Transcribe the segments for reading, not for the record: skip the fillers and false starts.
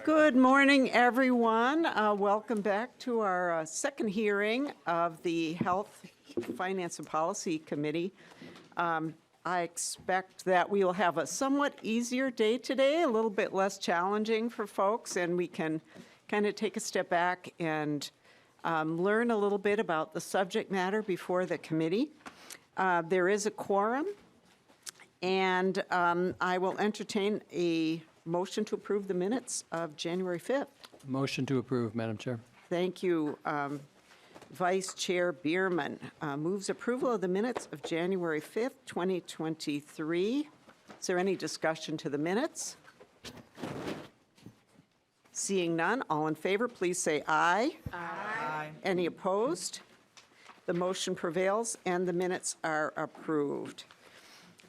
Good morning, everyone. Welcome back to our second hearing of the Health, Finance, and Policy Committee. I expect that we will have a somewhat easier day today, a little bit less challenging for folks, and we can kind of take a step back and learn a little bit about the subject matter before the committee. There is a quorum, and I will entertain a motion to approve the minutes of January 5th. Motion to approve, Madam Chair. Thank you. Vice Chair Bierman moves approval of the minutes of January 5th, 2023. Is there any discussion to the minutes? Seeing none, all in favor, please say aye. Aye. Any opposed? The motion prevails and the minutes are approved.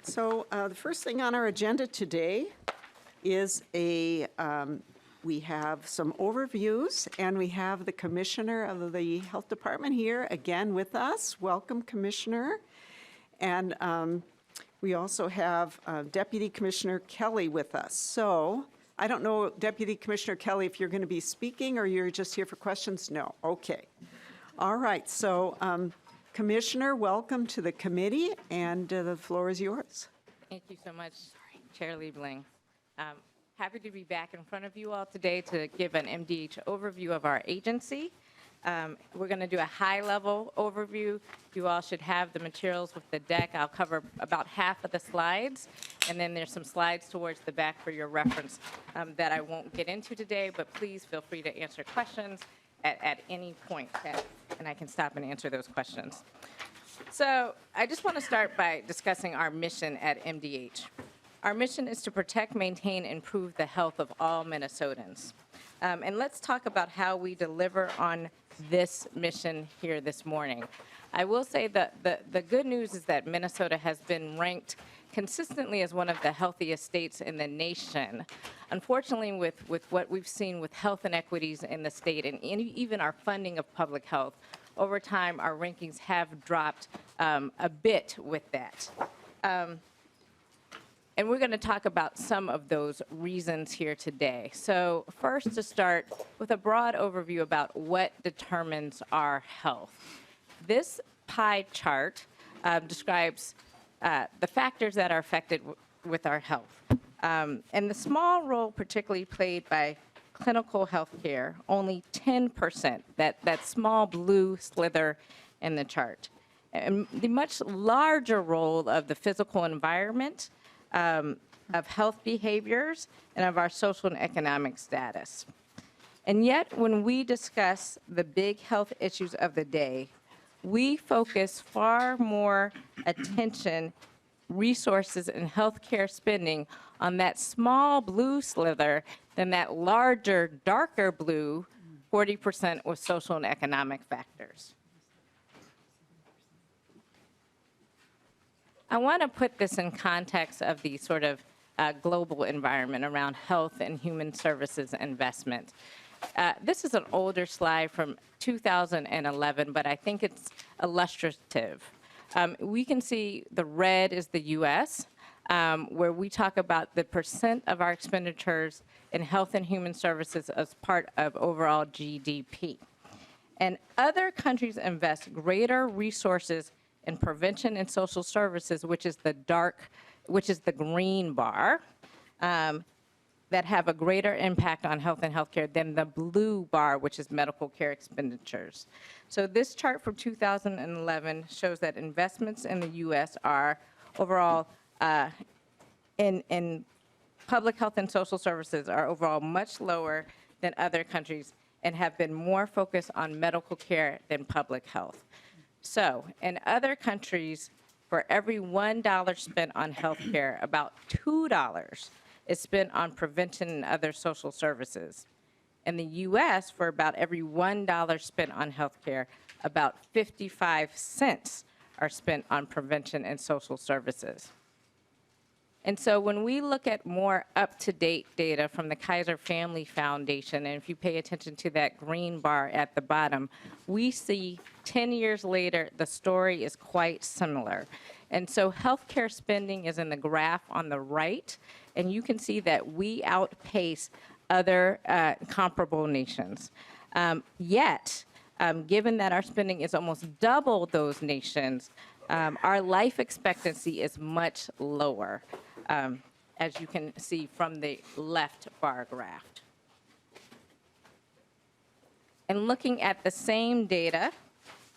So the first thing on our agenda today is we have some overviews, and we have the Commissioner of the Health Department here again with us. Welcome, Commissioner. And we also have Deputy Commissioner Kelly with us. So I don't know, Deputy Commissioner Kelly, if you're going to be speaking or you're just here for questions? No. Okay. All right. So Commissioner, welcome to the committee, and the floor is yours. Thank you so much, Chair Liebling. Happy to be back in front of you all today to give an MDH overview of our agency. We're going to do a high-level overview. You all should have the materials with the deck. I'll cover about half of the slides, and then there's some slides towards the back for your reference that I won't get into today, but please feel free to answer questions at any point, and I can stop and answer those questions. So I just want to start by discussing our mission at MDH. Our mission is to protect, maintain, and improve the health of all Minnesotans. And let's talk about how we deliver on this mission here this morning. I will say that the good news is that Minnesota has been ranked consistently as one of the healthiest states in the nation. Unfortunately, with what we've seen with health inequities in the state and even our funding of public health, over time our rankings have dropped a bit with that. And we're going to talk about some of those reasons here today. So first, to start with a broad overview about what determines our health. This pie chart describes the factors that are affected with our health. And the small role particularly played by clinical health care, only 10%, that small blue slither in the chart. And the much larger role of the physical environment, of health behaviors, and of our social and economic status. And yet, when we discuss the big health issues of the day, we focus far more attention, resources, and healthcare spending on that small blue slither than that larger, darker blue, 40% with social and economic factors. I want to put this in context of the sort of global environment around health and human services investment. This is an older slide from 2011, but I think it's illustrative. We can see the red is the U.S., where we talk about the percent of our expenditures in health and human services as part of overall GDP. And other countries invest greater resources in prevention and social services, which is the green bar, that have a greater impact on health and healthcare than the blue bar, which is medical care expenditures. So this chart from 2011 shows that investments in the U.S. are overall in public health and social services are overall much lower than other countries and have been more focused on medical care than public health. So in other countries, for every $1 spent on health care, about $2 is spent on prevention and other social services. In the U.S., for about every $1 spent on health care, about 55 cents are spent on prevention and social services. And so when we look at more up-to-date data from the Kaiser Family Foundation, and if you pay attention to that green bar at the bottom, we see 10 years later, the story is quite similar. And so healthcare spending is in the graph on the right, and you can see that we outpace other comparable nations. Yet, given that our spending is almost double those nations, our life expectancy is much lower, as you can see from the left bar graph. And looking at the same data,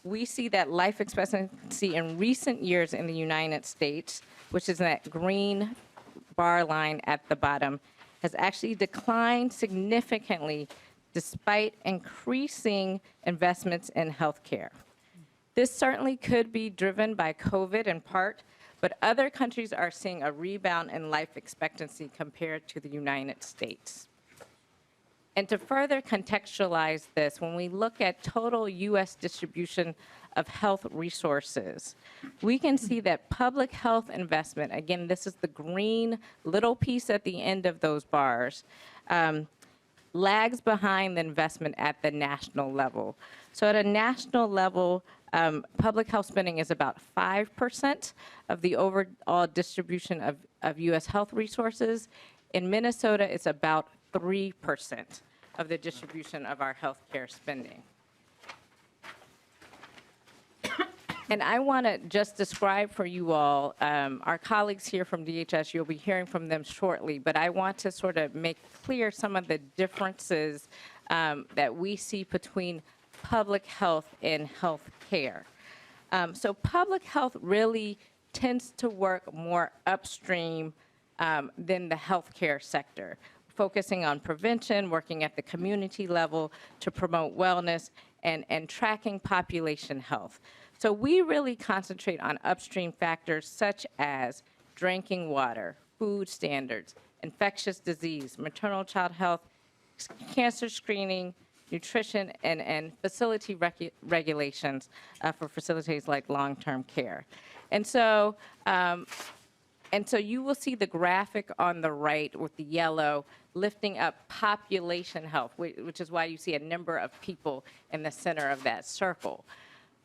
we see that life expectancy in recent years in the United States, which is that green bar line at the bottom, has actually declined significantly despite increasing investments in healthcare. This certainly could be driven by COVID in part, but other countries are seeing a rebound in life expectancy compared to the United States. And to further contextualize this, when we look at total U.S. distribution of health resources, we can see that public health investment, again, this is the green little piece at the end of those bars, lags behind the investment at the national level. So at a national level, public health spending is about 5% of the overall distribution of U.S. health resources. In Minnesota, it's about 3% of the distribution of our healthcare spending. And I want to just describe for you all, our colleagues here from DHS, you'll be hearing from them shortly, but I want to sort of make clear some of the differences that we see between public health and health care. So public health really tends to work more upstream than the healthcare sector, focusing on prevention, working at the community level to promote wellness, and tracking population health. So we really concentrate on upstream factors such as drinking water, food standards, infectious disease, maternal child health, cancer screening, nutrition, and facility regulations for facilities like long-term care. And so you will see the graphic on the right with the yellow lifting up population health, which is why you see a number of people in the center of that circle.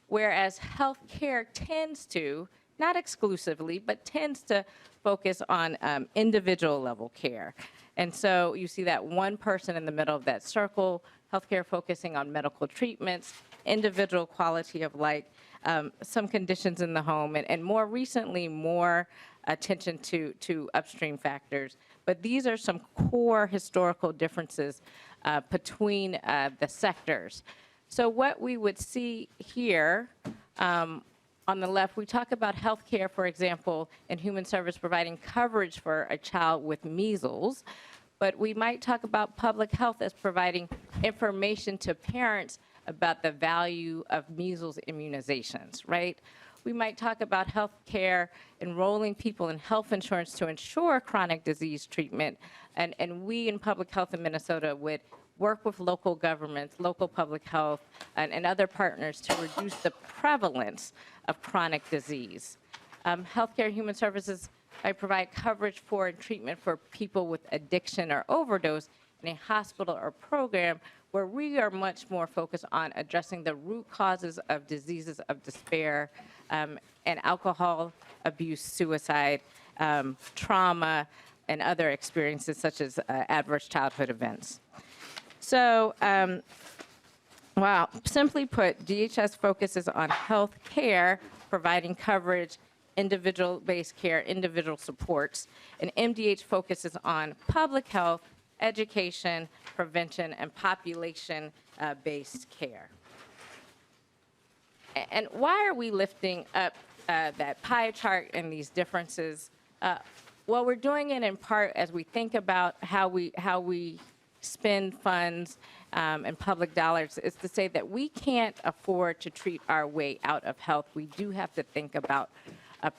Whereas healthcare tends to, not exclusively, but tends to focus on individual level care. And so you see that one person in the middle of that circle, healthcare focusing on medical treatments, individual quality of life, some conditions in the home, and more recently, more attention to upstream factors. But these are some core historical differences between the sectors. So what we would see here on the left, we talk about healthcare, for example, in human service providing coverage for a child with measles, but we might talk about public health as providing information to parents about the value of measles immunizations, right? We might talk about healthcare, enrolling people in health insurance to ensure chronic disease treatment, and we in public health in Minnesota would work with local governments, local public health, and other partners to reduce the prevalence of chronic disease. Healthcare human services, I provide coverage for and treatment for people with addiction or overdose in a hospital or program where we are much more focused on addressing the root causes of diseases of despair and alcohol abuse, suicide, trauma, and other experiences such as adverse childhood events. So, simply put, DHS focuses on health care, providing coverage, individual-based care, individual supports, and MDH focuses on public health, education, prevention, and population-based care. And why are we lifting up that pie chart and these differences? Well, we're doing it in part as we think about how we spend funds and public dollars, is to say that we can't afford to treat our way out of health. We do have to think about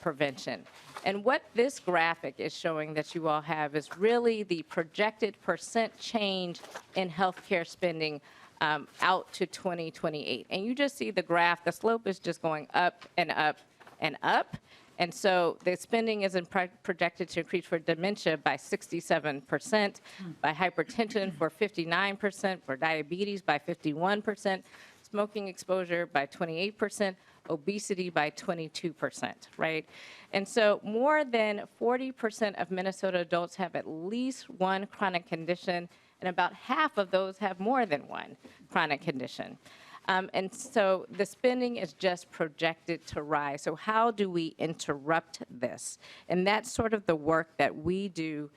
prevention. And what this graphic is showing that you all have is really the projected percent change in healthcare spending out to 2028. And you just see the graph, the slope is just going up and up and up. And so the spending is projected to increase for dementia by 67%, by hypertension for 59%, for diabetes by 51%, smoking exposure by 28%, obesity by 22%, right? And so more than 40% of Minnesota adults have at least one chronic condition, and about half of those have more than one chronic condition. And so the spending is just projected to rise. So how do we interrupt this? And that's sort of the work that we do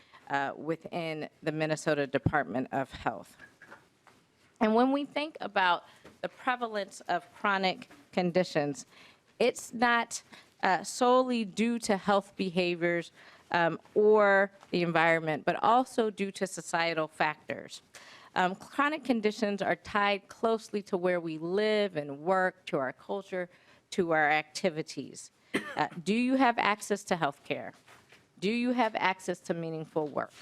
within the Minnesota Department of Health. And when we think about the prevalence of chronic conditions, it's not solely due to health behaviors or the environment, but also due to societal factors. Chronic conditions are tied closely to where we live and work, to our culture, to our activities. Do you have access to health care? Do you have access to meaningful work?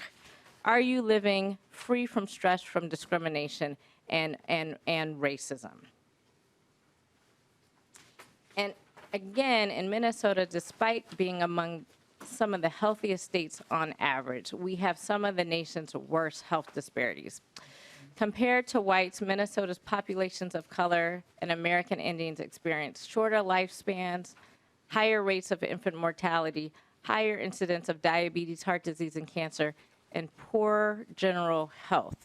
Are you living free from stress, from discrimination, and racism? And again, in Minnesota, despite being among some of the healthiest states on average, we have some of the nation's worst health disparities. Compared to whites, Minnesota's populations of color and American Indians experience shorter lifespans, higher rates of infant mortality, higher incidence of diabetes, heart disease, and cancer, and poor general health.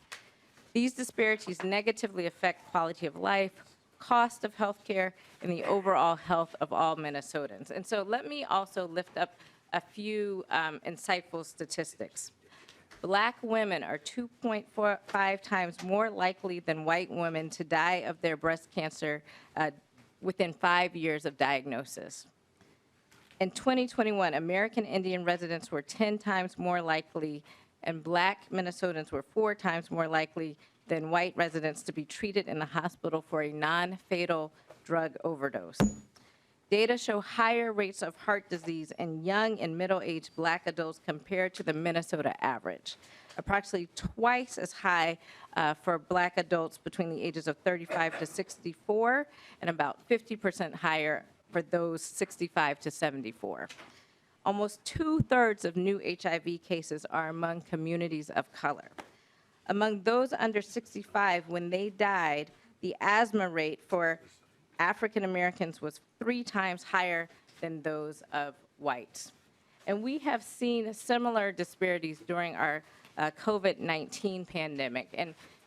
These disparities negatively affect quality of life, cost of health care, and the overall health of all Minnesotans. And so let me also lift up a few insightful statistics. Black women are 2.5 times more likely than white women to die of their breast cancer within 5 years of diagnosis. In 2021, American Indian residents were 10 times more likely, and Black Minnesotans were 4 times more likely than white residents to be treated in the hospital for a non-fatal drug overdose. Data show higher rates of heart disease in young and middle-aged Black adults compared to the Minnesota average, approximately twice as high for Black adults between the ages of 35 to 64, and about 50% higher for those 65 to 74. Almost 2/3 of new HIV cases are among communities of color. Among those under 65, when they died, the asthma rate for African Americans was 3 times higher than those of whites. And we have seen similar disparities during our COVID-19 pandemic.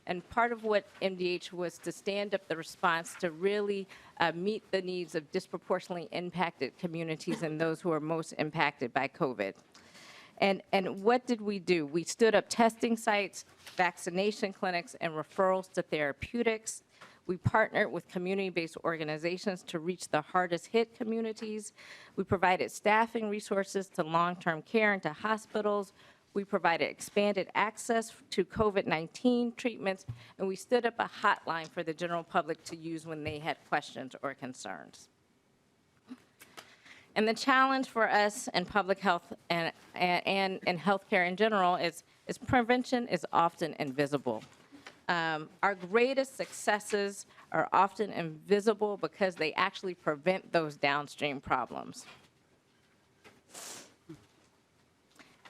And part of what MDH was to stand up the response to really meet the needs of disproportionately impacted communities and those who are most impacted by COVID. And what did we do? We stood up testing sites, vaccination clinics, and referrals to therapeutics. We partnered with community-based organizations to reach the hardest hit communities. We provided staffing resources to long-term care and to hospitals. We provided expanded access to COVID-19 treatments, and we stood up a hotline for the general public to use when they had questions or concerns. And the challenge for us in public health and healthcare in general is prevention is often invisible. Our greatest successes are often invisible because they actually prevent those downstream problems.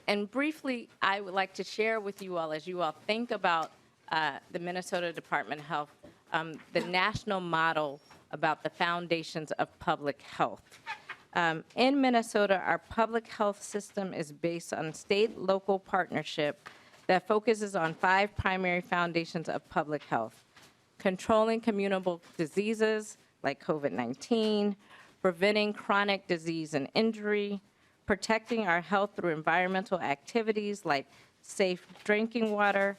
And briefly, I would like to share with you all, as you all think about the Minnesota Department of Health, the national model about the foundations of public health. In Minnesota, our public health system is based on state-local partnership that focuses on 5 primary foundations of public health: controlling communicable diseases like COVID-19, preventing chronic disease and injury, protecting our health through environmental activities like safe drinking water,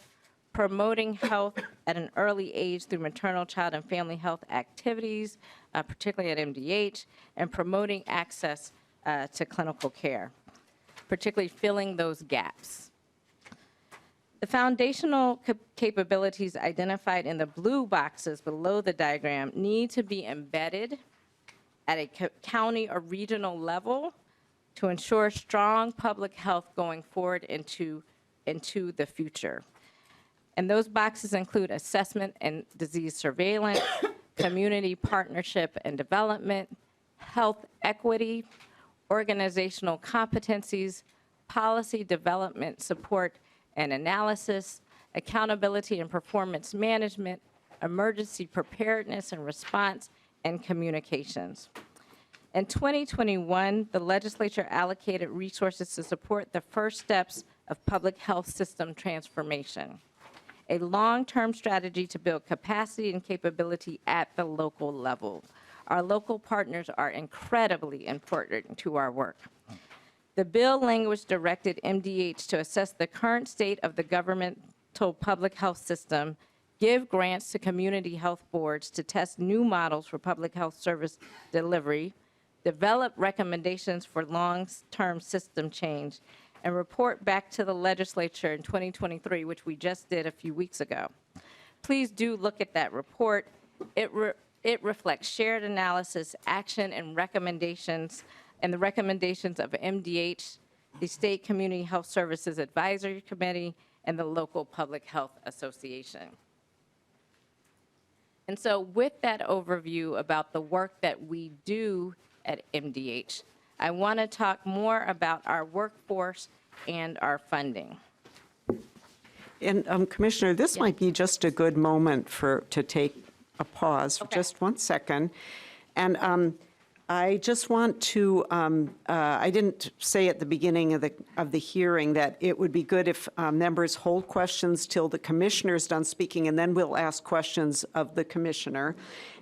promoting health at an early age through maternal, child, and family health activities, particularly at MDH, and promoting access to clinical care, particularly filling those gaps. The foundational capabilities identified in the blue boxes below the diagram need to be embedded at a county or regional level to ensure strong public health going forward into the future. And those boxes include assessment and disease surveillance, community partnership and development, health equity, organizational competencies, policy development support and analysis, accountability and performance management, emergency preparedness and response, and communications. In 2021, the legislature allocated resources to support the first steps of public health system transformation. a long-term strategy to build capacity and capability at the local level. Our local partners are incredibly important to our work. The bill language directed MDH to assess the current state of the governmental public health system, give grants to community health boards to test new models for public health service delivery, develop recommendations for long-term system change, and report back to the legislature in 2023, which we just did a few weeks ago. Please do look at that report. It reflects shared analysis, action, and recommendations, and the recommendations of MDH, the State Community Health Services Advisory Committee, and the local Public Health Association. And so with that overview about the work that we do at MDH, I want to talk more about our workforce and our funding. And Commissioner, this might be just a good moment to take a pause for just 1 second. And I just want to, I didn't say at the beginning of the hearing that it would be good if members hold questions till the commissioner's done speaking, and then we'll ask questions of the commissioner.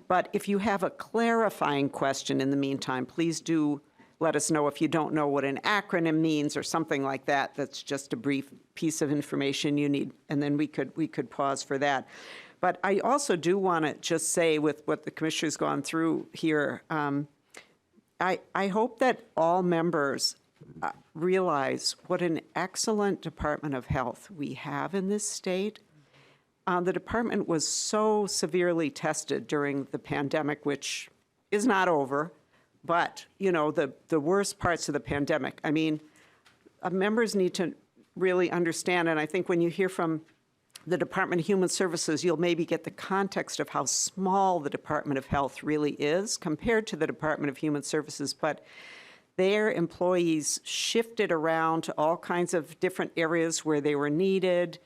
But if you have a clarifying question in the meantime, please do let us know if you don't know what an acronym means or something like that. That's just a brief piece of information you need, and then we could pause for that. But I also do want to just say, with what the commissioner's gone through here, I hope that all members realize what an excellent Department of Health we have in this state. The department was so severely tested during the pandemic, which is not over, but, you know, the worst parts of the pandemic. I mean, members need to really understand, and I think when you hear from the Department of Human Services, you'll maybe get the context of how small the Department of Health really is compared to the Department of Human Services. But their employees shifted around to all kinds of different areas where they were needed.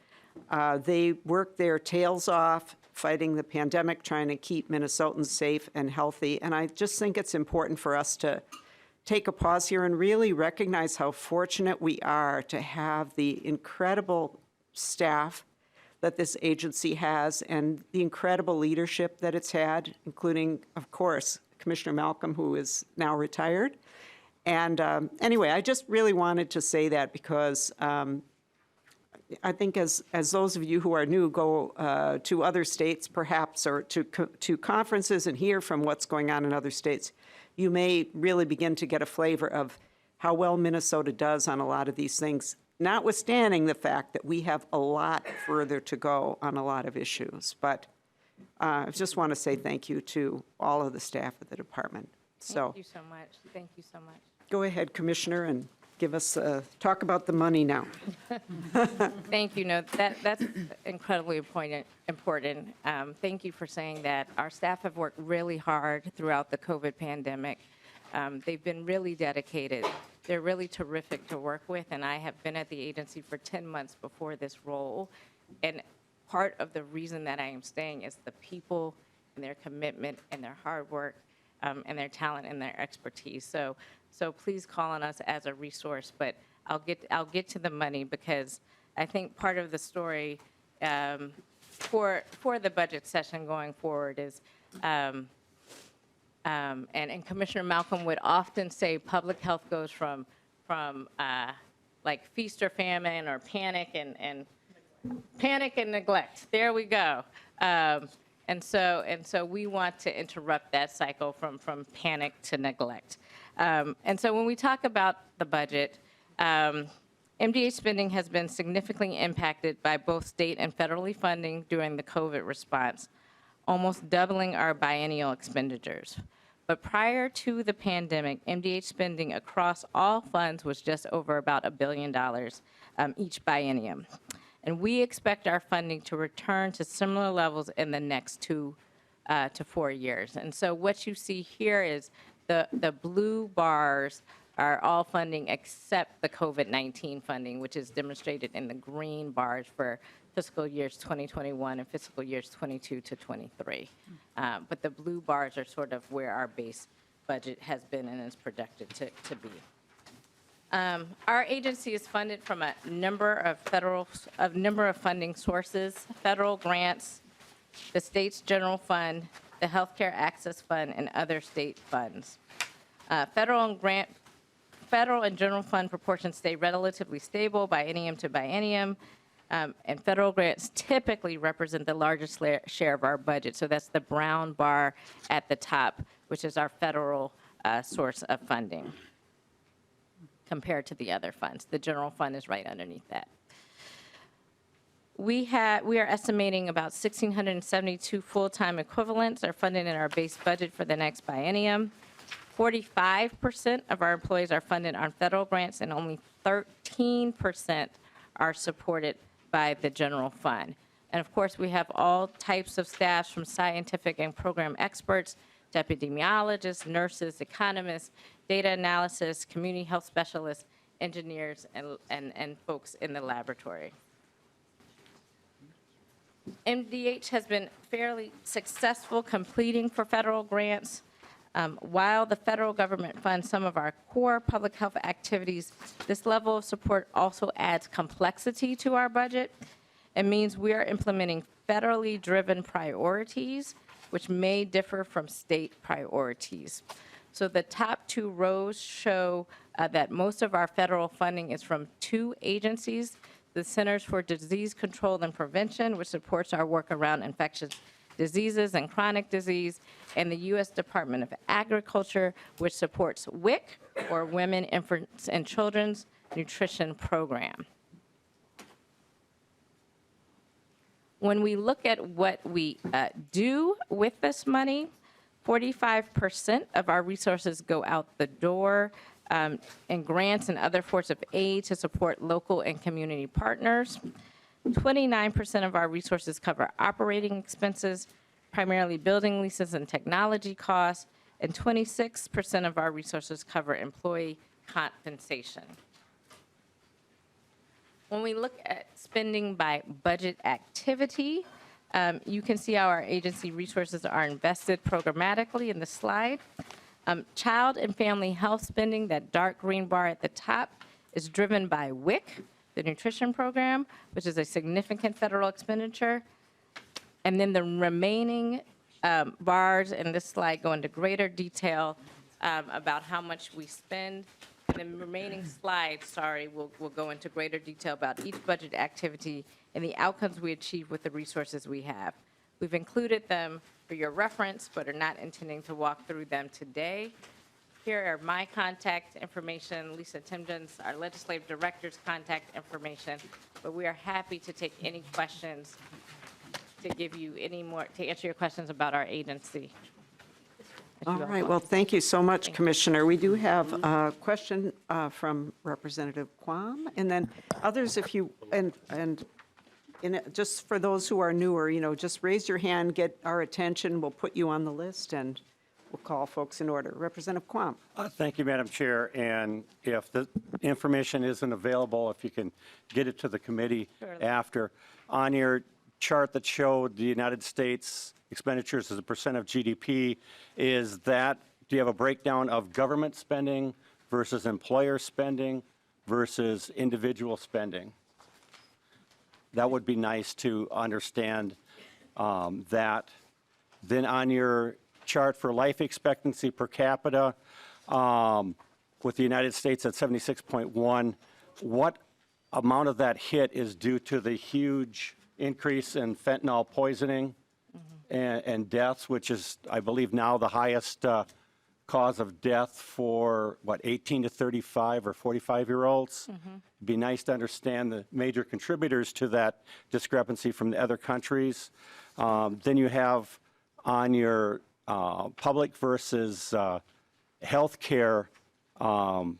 They worked their tails off fighting the pandemic, trying to keep Minnesotans safe and healthy. And I just think it's important for us to take a pause here and really recognize how fortunate we are to have the incredible staff that this agency has and the incredible leadership that it's had, including, of course, Commissioner Malcolm, who is now retired. And anyway, I just really wanted to say that because I think as those of you who are new go to other states perhaps, or to conferences and hear from what's going on in other states, you may really begin to get a flavor of how well Minnesota does on a lot of these things, notwithstanding the fact that we have a lot further to go on a lot of issues. But I just want to say thank you to all of the staff at the department. So Thank you so much. Thank you so much. go ahead, Commissioner, and give us, talk about the money now. Thank you. No, that's incredibly important. Thank you for saying that. Our staff have worked really hard throughout the COVID pandemic. They've been really dedicated. They're really terrific to work with, and I have been at the agency for 10 months before this role. And part of the reason that I am staying is the people and their commitment and their hard work and their talent and their expertise. So please call on us as a resource, but I'll get to the money, because I think part of the story for the budget session going forward is, and Commissioner Malcolm would often say public health goes from like feast or famine or panic and neglect. There we go. And so we want to interrupt that cycle from panic to neglect. And so when we talk about the budget, MDH spending has been significantly impacted by both state and federally funding during the COVID response, almost doubling our biennial expenditures. But prior to the pandemic, MDH spending across all funds was just over about $1 billion each biennium. And we expect our funding to return to similar levels in the next 2 to 4 years. And so what you see here is the blue bars are all funding except the COVID-19 funding, which is demonstrated in the green bars for fiscal years 2021 and fiscal years 22 to 23. But the blue bars are sort of where our base budget has been and is projected to be. Our agency is funded from a number of funding sources: federal grants, the state's general fund, the Healthcare Access Fund, and other state funds. Federal and general fund proportions stay relatively stable biennium to biennium, and federal grants typically represent the largest share of our budget. So that's the brown bar at the top, which is our federal source of funding compared to the other funds. The general fund is right underneath that. We are estimating about 1,672 full-time equivalents are funded in our base budget for the next biennium. 45% of our employees are funded on federal grants, and only 13% are supported by the general fund. And of course, we have all types of staffs, from scientific and program experts to epidemiologists, nurses, economists, data analysis, community health specialists, engineers, and folks in the laboratory. MDH has been fairly successful completing for federal grants. While the federal government funds some of our core public health activities, this level of support also adds complexity to our budget. It means we are implementing federally driven priorities, which may differ from state priorities. So the top two rows show that most of our federal funding is from two agencies: the Centers for Disease Control and Prevention, which supports our work around infectious diseases and chronic disease, and the U.S. Department of Agriculture, which supports WIC, or Women, Infants, and Children's Nutrition Program. When we look at what we do with this money, 45% of our resources go out the door in grants and other forms of aid to support local and community partners. 29% of our resources cover operating expenses, primarily building leases and technology costs, and 26% of our resources cover employee compensation. When we look at spending by budget activity, you can see how our agency resources are invested programmatically in the slide. Child and family health spending, that dark green bar at the top, is driven by WIC, the nutrition program, which is a significant federal expenditure. And then the remaining bars in this slide go into greater detail about how much we spend. And the remaining slides, will go into greater detail about each budget activity and the outcomes we achieve with the resources we have. We've included them for your reference, but are not intending to walk through them today. Here are my contact information, Lisa Timjens, our legislative director's contact information, but we are happy to take any questions, to give you any more, to answer your questions about our agency. All right, well, thank you so much, Commissioner. We do have a question from Representative Quam, and then others, if you, just for those who are newer, just raise your hand, get our attention, we'll put you on the list, and we'll call folks in order. Representative Quam. Thank you, Madam Chair, and if the information isn't available, if you can get it to the committee after. On your chart that showed the United States expenditures as a percent of GDP, do you have a breakdown of government spending versus employer spending versus individual spending? That would be nice to understand that. Then on your chart for life expectancy per capita, with the United States at 76.1, what amount of that hit is due to the huge increase in fentanyl poisoning and deaths, which is, I believe, now the highest cause of death for, 18 to 35 or 45-year-olds? It'd be nice to understand the major contributors to that discrepancy from the other countries. Then you have on your public versus health care, on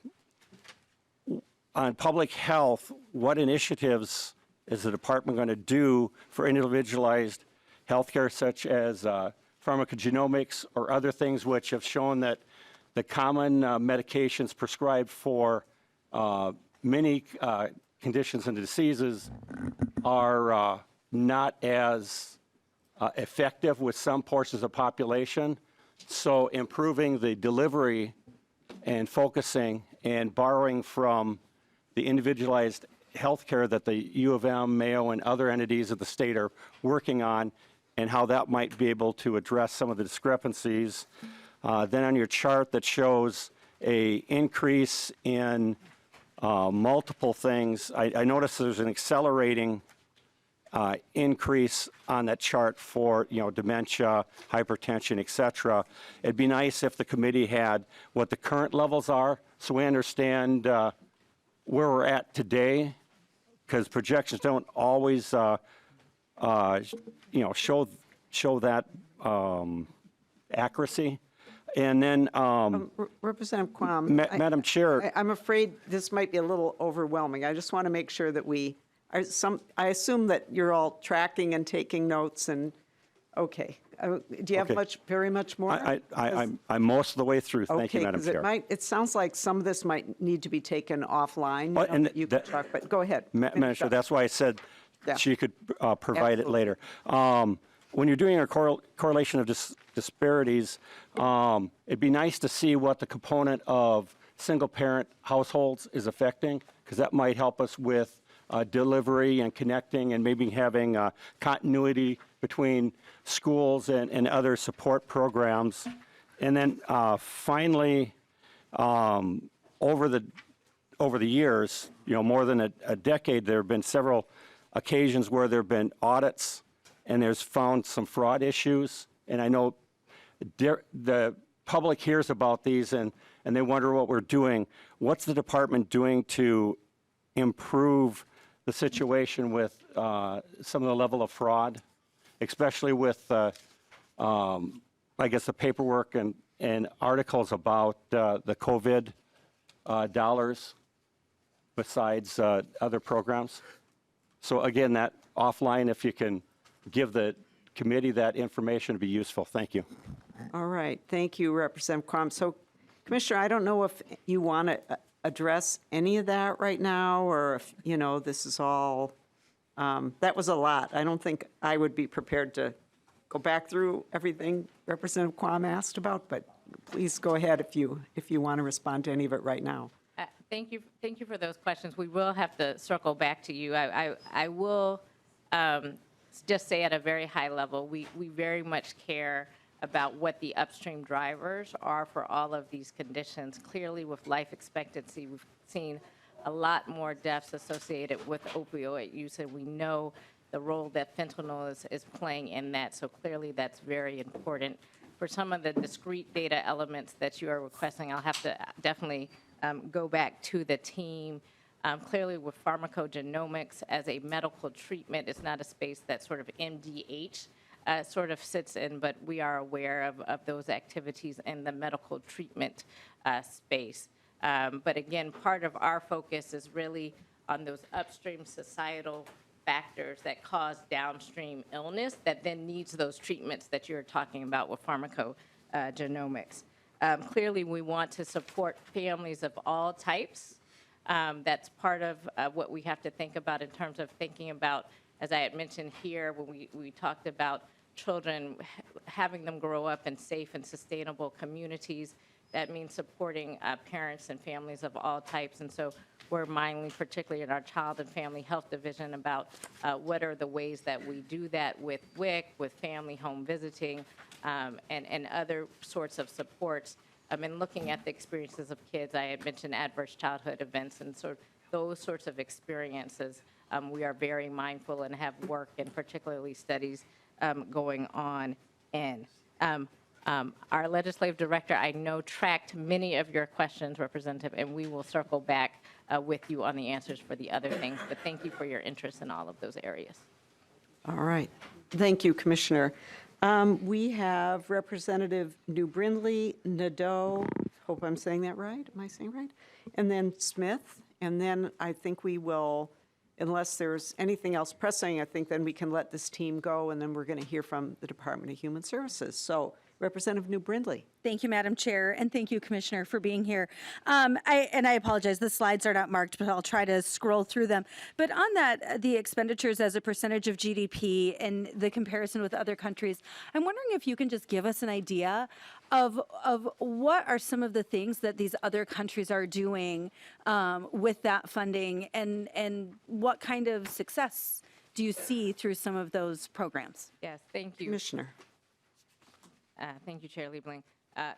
public health, what initiatives is the department going to do for individualized healthcare, such as pharmacogenomics or other things which have shown that the common medications prescribed for many conditions and diseases are not as effective with some portions of the population. So improving the delivery and focusing and borrowing from the individualized healthcare that the U of M, Mayo, and other entities of the state are working on, and how that might be able to address some of the discrepancies. Then on your chart that shows a increase in multiple things, I noticed there's an accelerating increase on that chart for, dementia, hypertension, et cetera. It'd be nice if the committee had what the current levels are, so we understand where we're at today, because projections don't always, show that accuracy. And then, Representative Quam. Madam Chair. I'm afraid this might be a little overwhelming. I just want to make sure that I assume that you're all tracking and taking notes and, okay. Do you have Okay. very much more? I'm most of the way through. Thank you, Okay, Madam Chair. because it sounds like some of this might need to be taken offline. Well, and You can talk, but go ahead. Madam Finish Chair, up. that's why I said Yeah. she could provide it Absolutely. later. When you're doing a correlation of disparities, it'd be nice to see what the component of single-parent households is affecting, because that might help us with delivery and connecting and maybe having continuity between schools and other support programs. And then finally, over the years, more than a decade, there have been several occasions where there have been audits and there's found some fraud issues. And I know the public hears about these and they wonder what we're doing. What's the department doing to improve the situation with some of the level of fraud, especially with, I guess, the paperwork and articles about the COVID dollars besides other programs? So again, that offline, if you can give the committee that information, would be useful. Thank you. All right, thank you, Representative Quam. So, Commissioner, I don't know if you want to address any of that right now, or if, this is all, that was a lot. I don't think I would be prepared to go back through everything Representative Quam asked about, but please go ahead if you want to respond to any of it right now. Thank you for those questions. We will have to circle back to you. I will just say at a very high level, we very much care about what the upstream drivers are for all of these conditions. Clearly, with life expectancy, we've seen a lot more deaths associated with opioid use, and we know the role that fentanyl is playing in that, so clearly that's very important. For some of the discrete data elements that you are requesting, I'll have to definitely go back to the team. Clearly, with pharmacogenomics as a medical treatment, it's not a space that sort of MDH sort of sits in, but we are aware of those activities in the medical treatment space. But again, part of our focus is really on those upstream societal factors that cause downstream illness that then needs those treatments that you're talking about with pharmacogenomics. Clearly, we want to support families of all types. That's part of what we have to think about in terms of thinking about, as I had mentioned here, when we talked about children, having them grow up in safe and sustainable communities. That means supporting parents and families of all types. And so we're mindful, particularly in our Child and Family Health Division, about what are the ways that we do that with WIC, with family home visiting, and other sorts of supports. And looking at the experiences of kids, I had mentioned adverse childhood events, and so those sorts of experiences we are very mindful and have work and particularly studies going on in. Our legislative director, I know, tracked many of your questions, Representative, and we will circle back with you on the answers for the other things, but thank you for your interest in all of those areas. All right. Thank you, Commissioner. We have Representative New Brindley, Nadeau, hope I'm saying that right. Am I saying right? And then Smith, and then I think we will, unless there's anything else pressing, I think then we can let this team go, and then we're going to hear from the Department of Human Services. So Representative New Brindley. Thank you, Madam Chair, and thank you, Commissioner, for being here. I apologize, the slides are not marked, but I'll try to scroll through them. But on that, the expenditures as a percentage of GDP and the comparison with other countries, I'm wondering if you can just give us an idea of what are some of the things that these other countries are doing with that funding, and what kind of success do you see through some of those programs? Yes, thank you. Commissioner. Thank you, Chair Liebling.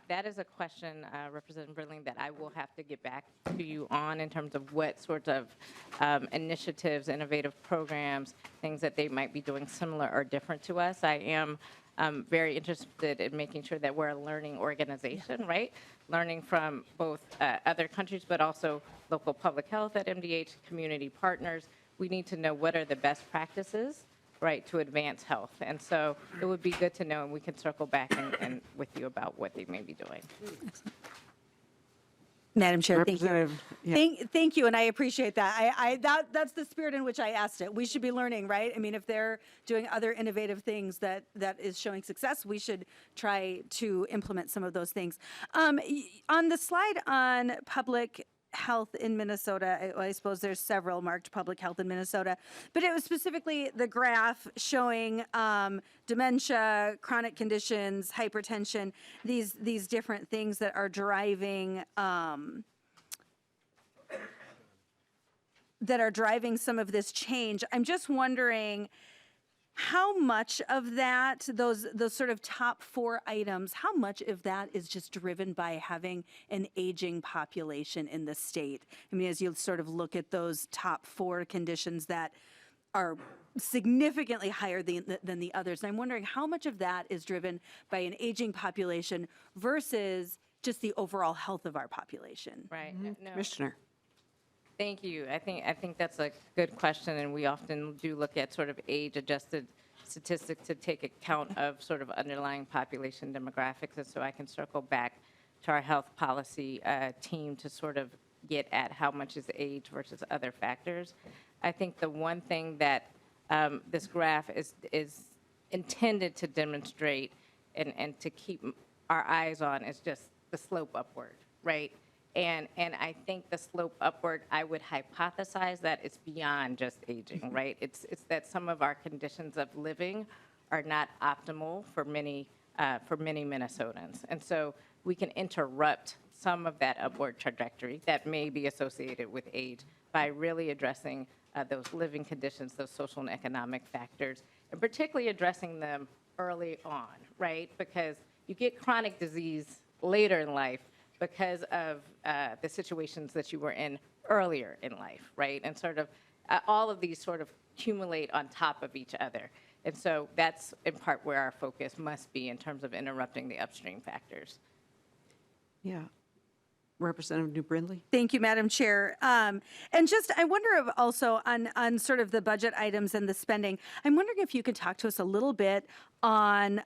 That is a question, Representative Brilling, that I will have to get back to you on in terms of what sorts of initiatives, innovative programs, things that they might be doing similar or different to us. I am very interested in making sure that we're a learning organization, right? Learning from both other countries, but also local public health at MDH, community partners. We need to know what are the best practices, right, to advance health. And so it would be good to know, and we can circle back and with you about what they may be doing. Madam Chair, thank you. Representative, yeah. Thank you, and I appreciate that. That's the spirit in which I asked it. We should be learning, right? I mean, if they're doing other innovative things that is showing success, we should try to implement some of those things. On the slide on public health in Minnesota, I suppose there's several marked public health in Minnesota, but it was specifically the graph showing dementia, chronic conditions, hypertension, these different things that are driving some of this change. I'm just wondering how much of that, those sort of top 4 items, how much of that is just driven by having an aging population in the state? I mean, as you sort of look at those top 4 conditions that are significantly higher than the others, and I'm wondering how much of that is driven by an aging population versus just the overall health of our population? Right. No. Commissioner. Thank you. I think that's a good question, and we often do look at sort of age-adjusted statistics to take account of sort of underlying population demographics, and so I can circle back to our health policy team to sort of get at how much is age versus other factors. I think the one thing that this graph is intended to demonstrate and to keep our eyes on is just the slope upward, right? And I think the slope upward, I would hypothesize that it's beyond just aging, right? It's that some of our conditions of living are not optimal for many Minnesotans. And so we can interrupt some of that upward trajectory that may be associated with age by really addressing those living conditions, those social and economic factors, and particularly addressing them early on, right? Because you get chronic disease later in life because of the situations that you were in earlier in life, right? And sort of all of these sort of accumulate on top of each other. And so that's in part where our focus must be in terms of interrupting the upstream factors. Yeah. Representative New Brindley. Thank you, Madam Chair. And just, I wonder if also on sort of the budget items and the spending, I'm wondering if you could talk to us a little bit on,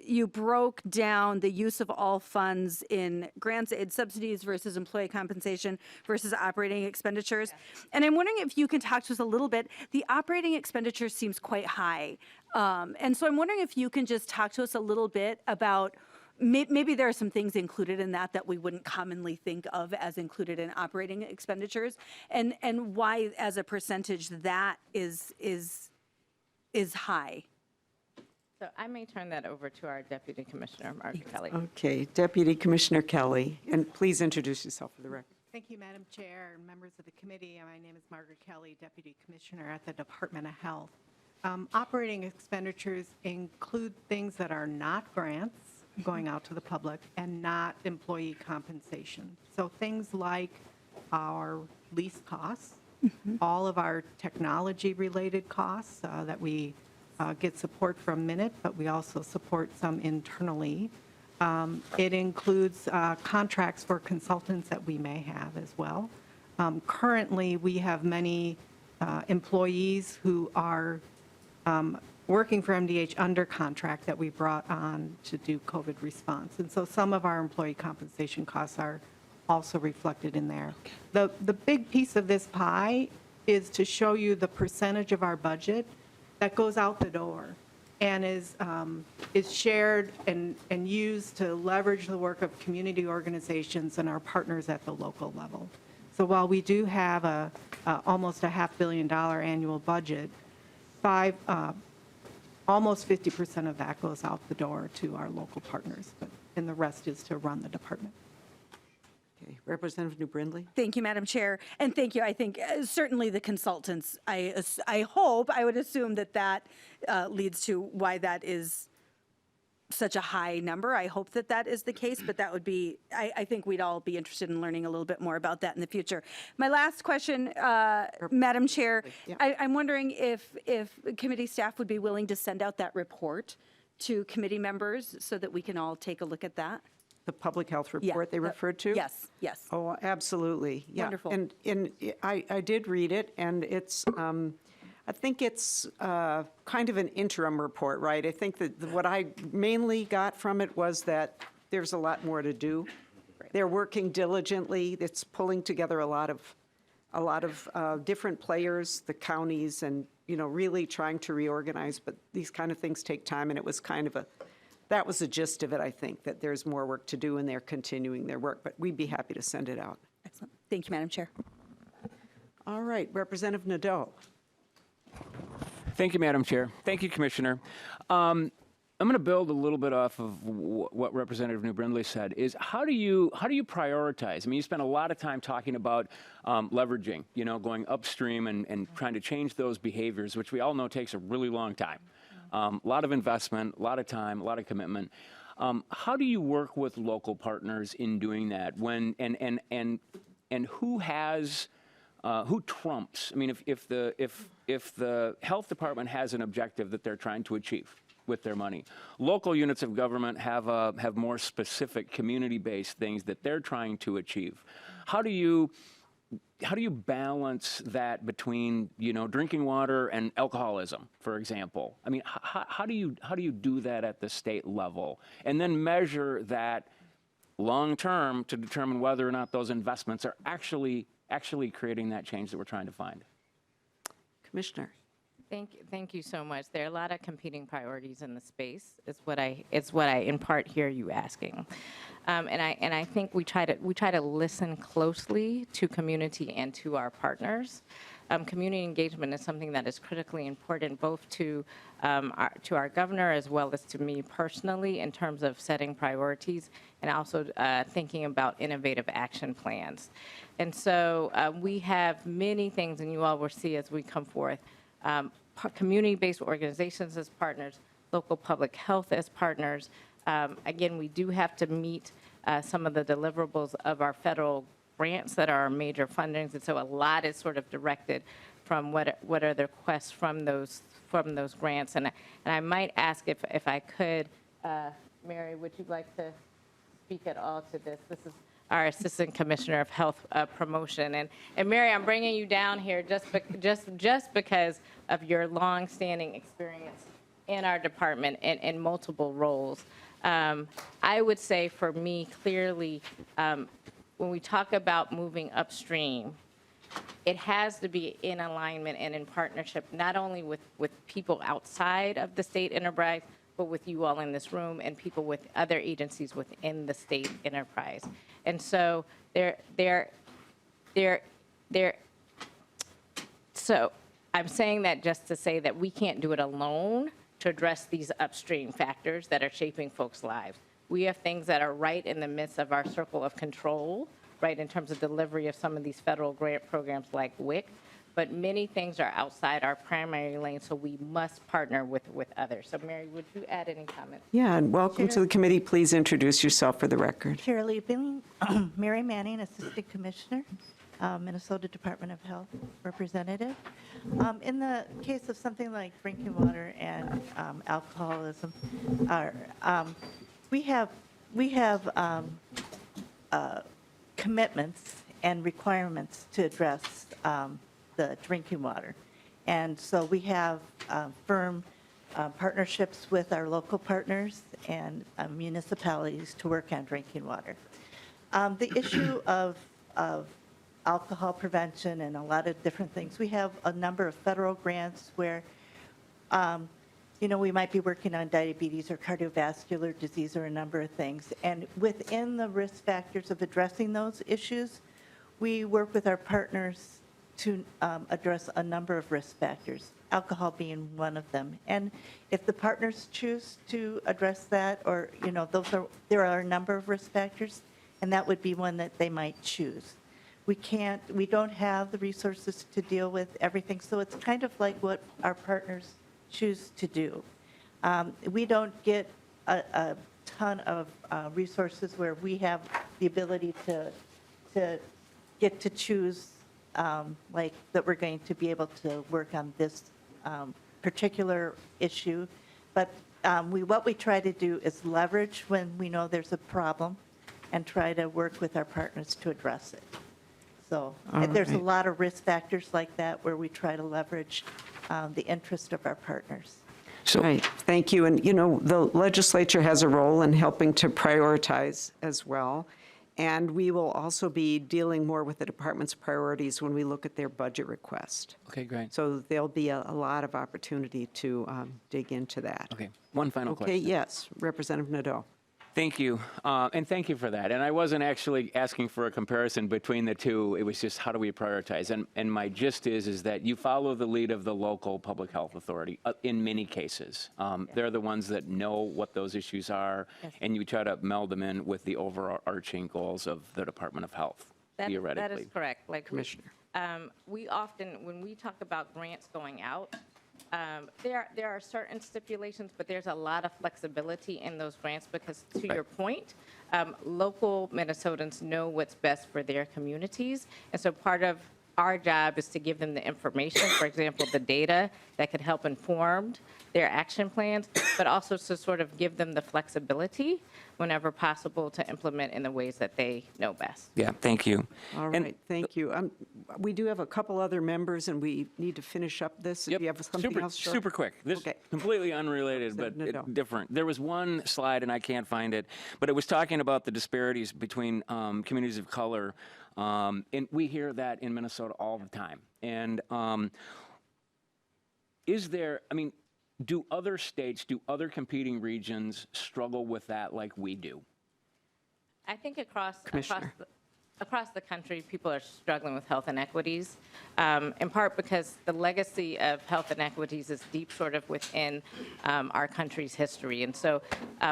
you broke down the use of all funds in grants, aid, subsidies versus employee compensation versus operating expenditures. Yes. And I'm wondering if you can talk to us a little bit, the operating expenditure seems quite high. And so I'm wondering if you can just talk to us a little bit about maybe there are some things included in that we wouldn't commonly think of as included in operating expenditures, and why, as a percentage, that is high. So I may turn that over to our Deputy Commissioner, Margaret Kelly. Okay, Deputy Commissioner Kelly, and please introduce yourself for the record. Thank you, Madam Chair and members of the committee. My name is Margaret Kelly, Deputy Commissioner at the Department of Health. Operating expenditures include things that are not grants going out to the public and not employee compensation. So things like our lease costs, all of our technology-related costs that we get support from Minute, but we also support some internally. It includes contracts for consultants that we may have as well. Currently, we have many employees who are working for MDH under contract that we brought on to do COVID response. And so some of our employee compensation costs are also reflected in there. The big piece of this pie is to show you the percentage of our budget that goes out the door. and is shared and used to leverage the work of community organizations and our partners at the local level. So while we do have almost a $500 million annual budget, almost 50% of that goes out the door to our local partners, and the rest is to run the department. Okay, Representative New Brindley? Thank you, Madam Chair, and thank you. I think certainly the consultants, I would assume that leads to why that is such a high number. I hope that is the case, but that would be, I think we'd all be interested in learning a little bit more about that in the future. My last question, Madam Chair, Yeah. I'm wondering if committee staff would be willing to send out that report to committee members so that we can all take a look at that? The public health Yeah, report they referred to? Yes, yes. Oh, absolutely, yeah. Wonderful. And I did read it, and it's, I think it's kind of an interim report, right? I think that what I mainly got from it was that there's a lot more to do. They're working diligently. It's pulling together a lot of different players, the counties, and, really trying to reorganize. But these kind of things take time, and it was kind of that was the gist of it, I think, that there's more work to do, and they're continuing their work. But we'd be happy to send it out. Excellent. Thank you, Madam Chair. All right, Representative Nadeau. Thank you, Madam Chair. Thank you, Commissioner. I'm going to build a little bit off of what Representative New Brindley said. Is how do you prioritize? I mean, you spend a lot of time talking about leveraging, going upstream and trying to change those behaviors, which we all know takes a really long time. A lot of investment, a lot of time, a lot of commitment. How do you work with local partners in doing that? And who has who trumps? I mean, if the health department has an objective that they're trying to achieve with their money, local units of government have more specific community-based things that they're trying to achieve. How do you balance that between drinking water and alcoholism, for example? I mean, how do you do that at the state level, and then measure that long term to determine whether or not those investments are actually creating that change that we're trying to find? Commissioner. Thank you so much. There are a lot of competing priorities in the space. It's what I in part hear you asking, and I think we try to listen closely to community and to our partners. Community engagement is something that is critically important, both to our governor as well as to me personally, in terms of setting priorities and also thinking about innovative action plans. And so we have many things, and you all will see as we come forth. Community-based organizations as partners, local public health as partners. Again, we do have to meet some of the deliverables of our federal grants that are our major fundings, and so a lot is sort of directed from what are the requests from those grants. And I might ask if I could, Mary, would you like to speak at all to this? This is our Assistant Commissioner of Health Promotion. And Mary, I'm bringing you down here just because of your long-standing experience in our department in multiple roles. I would say for me, clearly, when we talk about moving upstream, it has to be in alignment and in partnership, not only with people outside of the state enterprise, but with you all in this room and people with other agencies within the state enterprise. And so so I'm saying that just to say that we can't do it alone to address these upstream factors that are shaping folks' lives. We have things that are right in the midst of our circle of control, right, in terms of delivery of some of these federal grant programs like WIC, but many things are outside our primary lane, so we must partner with others. So Mary, would you add any comments? Yeah, and welcome to the committee. Please introduce yourself for the record. Chair Liebling, Mary Manning, Assistant Commissioner, Minnesota Department of Health Representative. In the case of something like drinking water and alcoholism, we have commitments and requirements to address the drinking water. And so we have firm partnerships with our local partners and municipalities to work on drinking water. The issue of alcohol prevention and a lot of different things, we have a number of federal grants where we might be working on diabetes or cardiovascular disease or a number of things. And within the risk factors of addressing those issues, we work with our partners to address a number of risk factors, alcohol being one of them. And if the partners choose to address that, or, there are a number of risk factors, and that would be one that they might choose. We don't have the resources to deal with everything, so it's kind of like what our partners choose to do. We don't get a ton of resources where we have the ability to get to choose, like that we're going to be able to work on this particular issue. But what we try to do is leverage when we know there's a problem and try to work with our partners to address it. So there's a lot of risk factors like that where we try to leverage the interest of our partners. Right, thank you. And, the legislature has a role in helping to prioritize as well. And we will also be dealing more with the department's priorities when we look at their budget request. Okay, great. So there'll be a lot of opportunity to dig into that. Okay, one final Okay, question. yes, Representative Nadeau. Thank you, and thank you for that. And I wasn't actually asking for a comparison between the two. It was just how do we prioritize? And my gist is that you follow the lead of the local public health authority in many cases. They're the ones that know what those issues are, and you try to meld them in with the overarching goals of the Department of Health, theoretically. That is correct. Like Commissioner. We often, when we talk about grants going out, there are certain stipulations, but there's a lot of flexibility in those grants because, to your point, local Minnesotans know what's best for their communities. And so part of our job is to give them the information, for example, the data that could help inform their action plans, but also to sort of give them the flexibility whenever possible to implement in the ways that they know best. Yeah, thank you. All right, thank you. We do have a couple other members, and we need to finish up this. If you have something else, sure. Super quick. This Okay. completely unrelated, but No. different. There was one slide, and I can't find it, but it was talking about the disparities between communities of color, and we hear that in Minnesota all the time. And do other states, do other competing regions struggle with that like we do? I think across Commissioner. across the country, people are struggling with health inequities, in part because the legacy of health inequities is deep sort of within our country's history. And so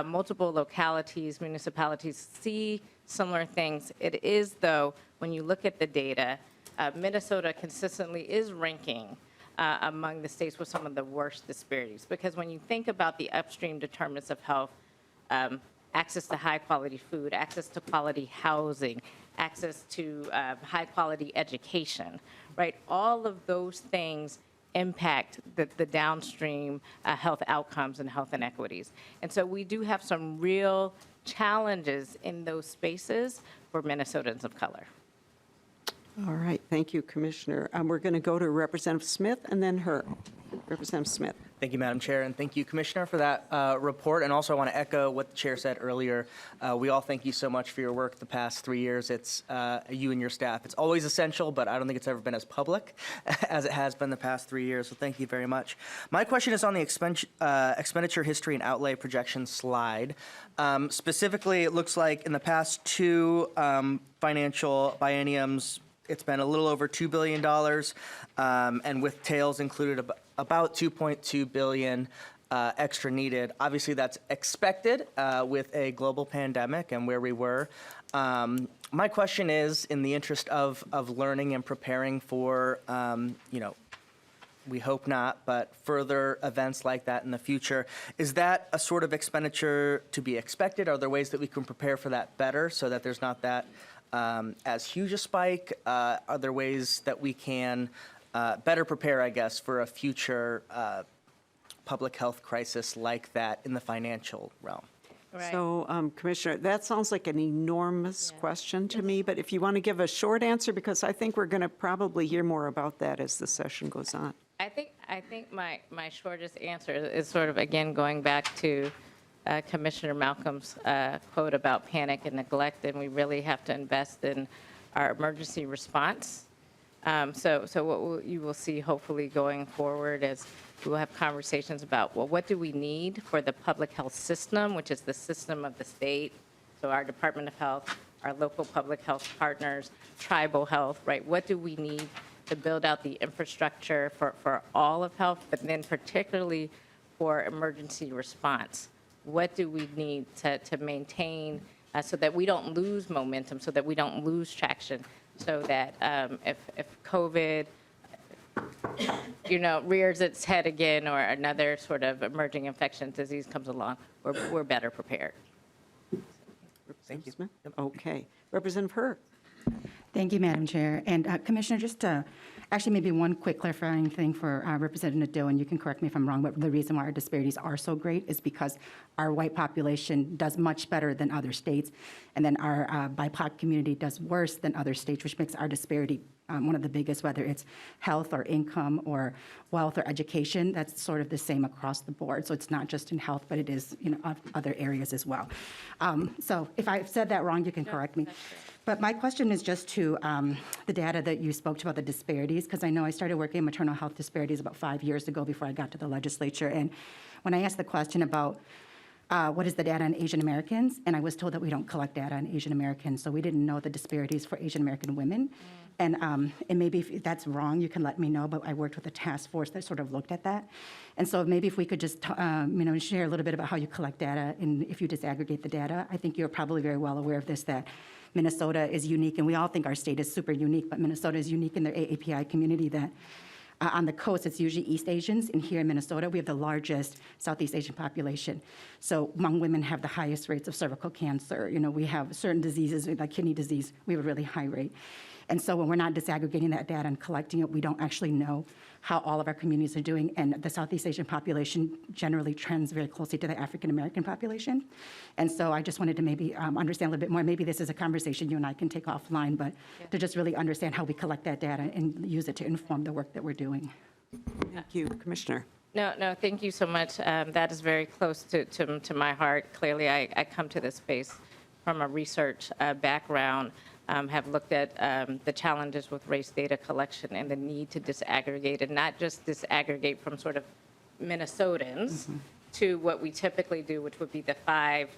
multiple localities, municipalities see similar things. It is, though, when you look at the data, Minnesota consistently is ranking among the states with some of the worst disparities. Because when you think about the upstream determinants of health, access to high-quality food, access to quality housing, access to high-quality education, right? All of those things impact the downstream health outcomes and health inequities. And so we do have some real challenges in those spaces for Minnesotans of color. All right, thank you, Commissioner. We're going to go to Representative Smith and then her. Representative Smith. Thank you, Madam Chair, and thank you, Commissioner, for that report. And also, I want to echo what the Chair said earlier. We all thank you so much for your work the past 3 years. It's you and your staff. It's always essential, but I don't think it's ever been as public as it has been the past 3 years, so thank you very much. My question is on the expenditure history and outlay projection slide. Specifically, it looks like in the past two financial bienniums, it's been a little over $2 billion, and with tails included, about $2.2 billion extra needed. Obviously, that's expected with a global pandemic and where we were. My question is, in the interest of learning and preparing for, we hope not, but further events like that in the future, is that a sort of expenditure to be expected? Are there ways that we can prepare for that better so that there's not that as huge a spike? Are there ways that we can better prepare, I guess, for a future public health crisis like that in the financial realm? Right. So, Commissioner, that sounds like an enormous question to me, but if you want to give a short answer, because I think we're going to probably hear more about that as the session goes on. I think my shortest answer is sort of, again, going back to Commissioner Malcolm's quote about panic and neglect, and we really have to invest in our emergency response So you will see hopefully going forward is we will have conversations about, well, what do we need for the public health system, which is the system of the state, so our Department of Health, our local public health partners, tribal health, right? What do we need to build out the infrastructure for all of health, but then particularly for emergency response? What do we need to maintain so that we don't lose momentum, so that we don't lose traction, so that if COVID rears its head again or another sort of emerging infectious disease comes along, we're better prepared. Thank you. Okay. Representative Herr. Thank you, Madam Chair. And Commissioner, just actually maybe one quick clarifying thing for Representative Doe, and you can correct me if I'm wrong, but the reason why our disparities are so great is because our white population does much better than other states, and then our BIPOC community does worse than other states, which makes our disparity one of the biggest, whether it's health or income or wealth or education. That's sort of the same across the board. So it's not just in health, but it is other areas as well. So if I've said that wrong, you can correct me. But my question is just to the data that you spoke to about the disparities, because I know I started working in maternal health disparities about 5 years ago before I got to the legislature. And when I asked the question about what is the data on Asian Americans, and I was told that we don't collect data on Asian Americans, so we didn't know the disparities for Asian American women. And maybe if that's wrong, you can let me know, but I worked with a task force that sort of looked at that. And so maybe if we could just share a little bit about how you collect data and if you disaggregate the data. I think you're probably very well aware of this, that Minnesota is unique, and we all think our state is super unique, but Minnesota is unique in their AAPI community that on the coast, it's usually East Asians, and here in Minnesota, we have the largest Southeast Asian population. So among women have the highest rates of cervical cancer. We have certain diseases, like kidney disease, we have a really high rate. And so when we're not disaggregating that data and collecting it, we don't actually know how all of our communities are doing. And the Southeast Asian population generally trends very closely to the African American population. And so I just wanted to maybe understand a little bit more. Maybe this is a conversation you and I can take offline, but to just really understand how we collect that data and use it to inform the work that we're doing. Thank you, Commissioner. No, thank you so much. That is very close to my heart. Clearly, I come to this space from a research background. Have looked at the challenges with race data collection and the need to disaggregate, and not just disaggregate from sort of Minnesotans to what we typically do, which would be the 5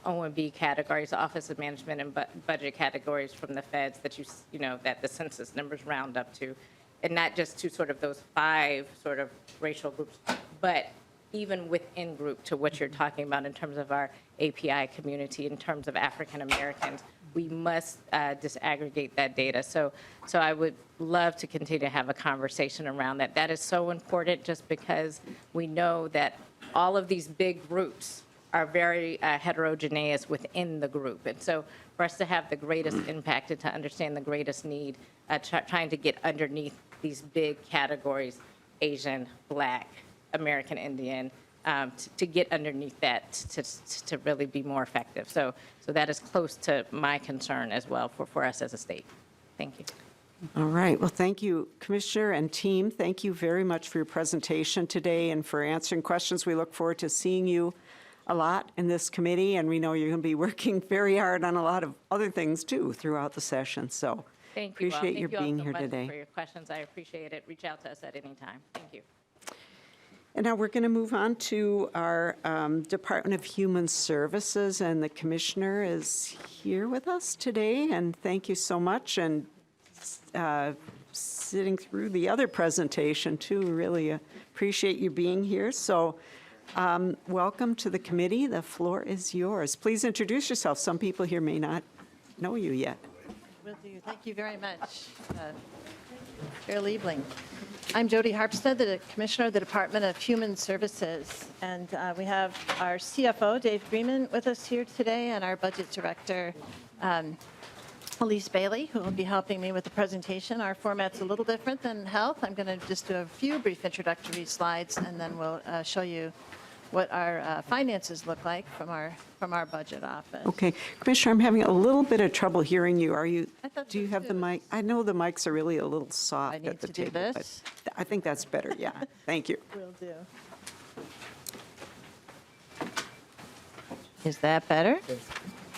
O&B categories, Office of Management and Budget categories from the feds that that the census numbers round up to, and not just to sort of those 5 sort of racial groups, but even within group to what you're talking about in terms of our API community, in terms of African Americans. We must disaggregate that data. So I would love to continue to have a conversation around that. That is so important just because we know that all of these big groups are very heterogeneous within the group. And so for us to have the greatest impact and to understand the greatest need, trying to get underneath these big categories, Asian, Black, American Indian, to get underneath that to really be more effective. So that is close to my concern as well for us as a state. Thank you. All right. Well, thank you, Commissioner and team. Thank you very much for your presentation today and for answering questions. We look forward to seeing you a lot in this committee, and we know you're going to be working very hard on a lot of other things, too, throughout the session. So thank you all. appreciate your being here Thank you all so much today. for your questions. I appreciate it. Reach out to us at any time. Thank you. And now we're going to move on to our Department of Human Services, and the Commissioner is here with us today, and thank you so much. And sitting through the other presentation, too, really appreciate you being here. So welcome to the committee. The floor is yours. Please introduce yourself. Some people here may not know you yet. Will do. Thank you very much, Chair Liebling. I'm Jody Harpstead, the Commissioner of the Department of Human Services, and we have our CFO, Dave Freeman, with us here today, and our Budget Director, Elise Bailey, who will be helping me with the presentation. Our format's a little different than health. I'm going to just do a few brief introductory slides, and then we'll show you what our finances look like from our budget office. Okay. Commissioner, I'm having a little bit of trouble hearing you. Do you so, have the too. mic? I know the mics are really a little soft I need at the to do table, this. but I think that's better. Yeah. Thank you. Will do. Is that better?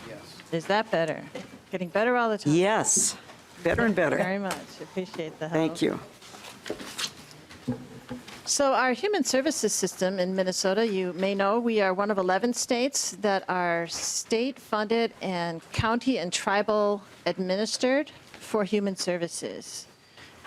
Yes. Is that better? Getting better all the time. Yes. Better and better. Very much. Appreciate the help. Thank you. So our human services system in Minnesota, you may know, we are one of 11 states that are state-funded and county and tribal administered for human services.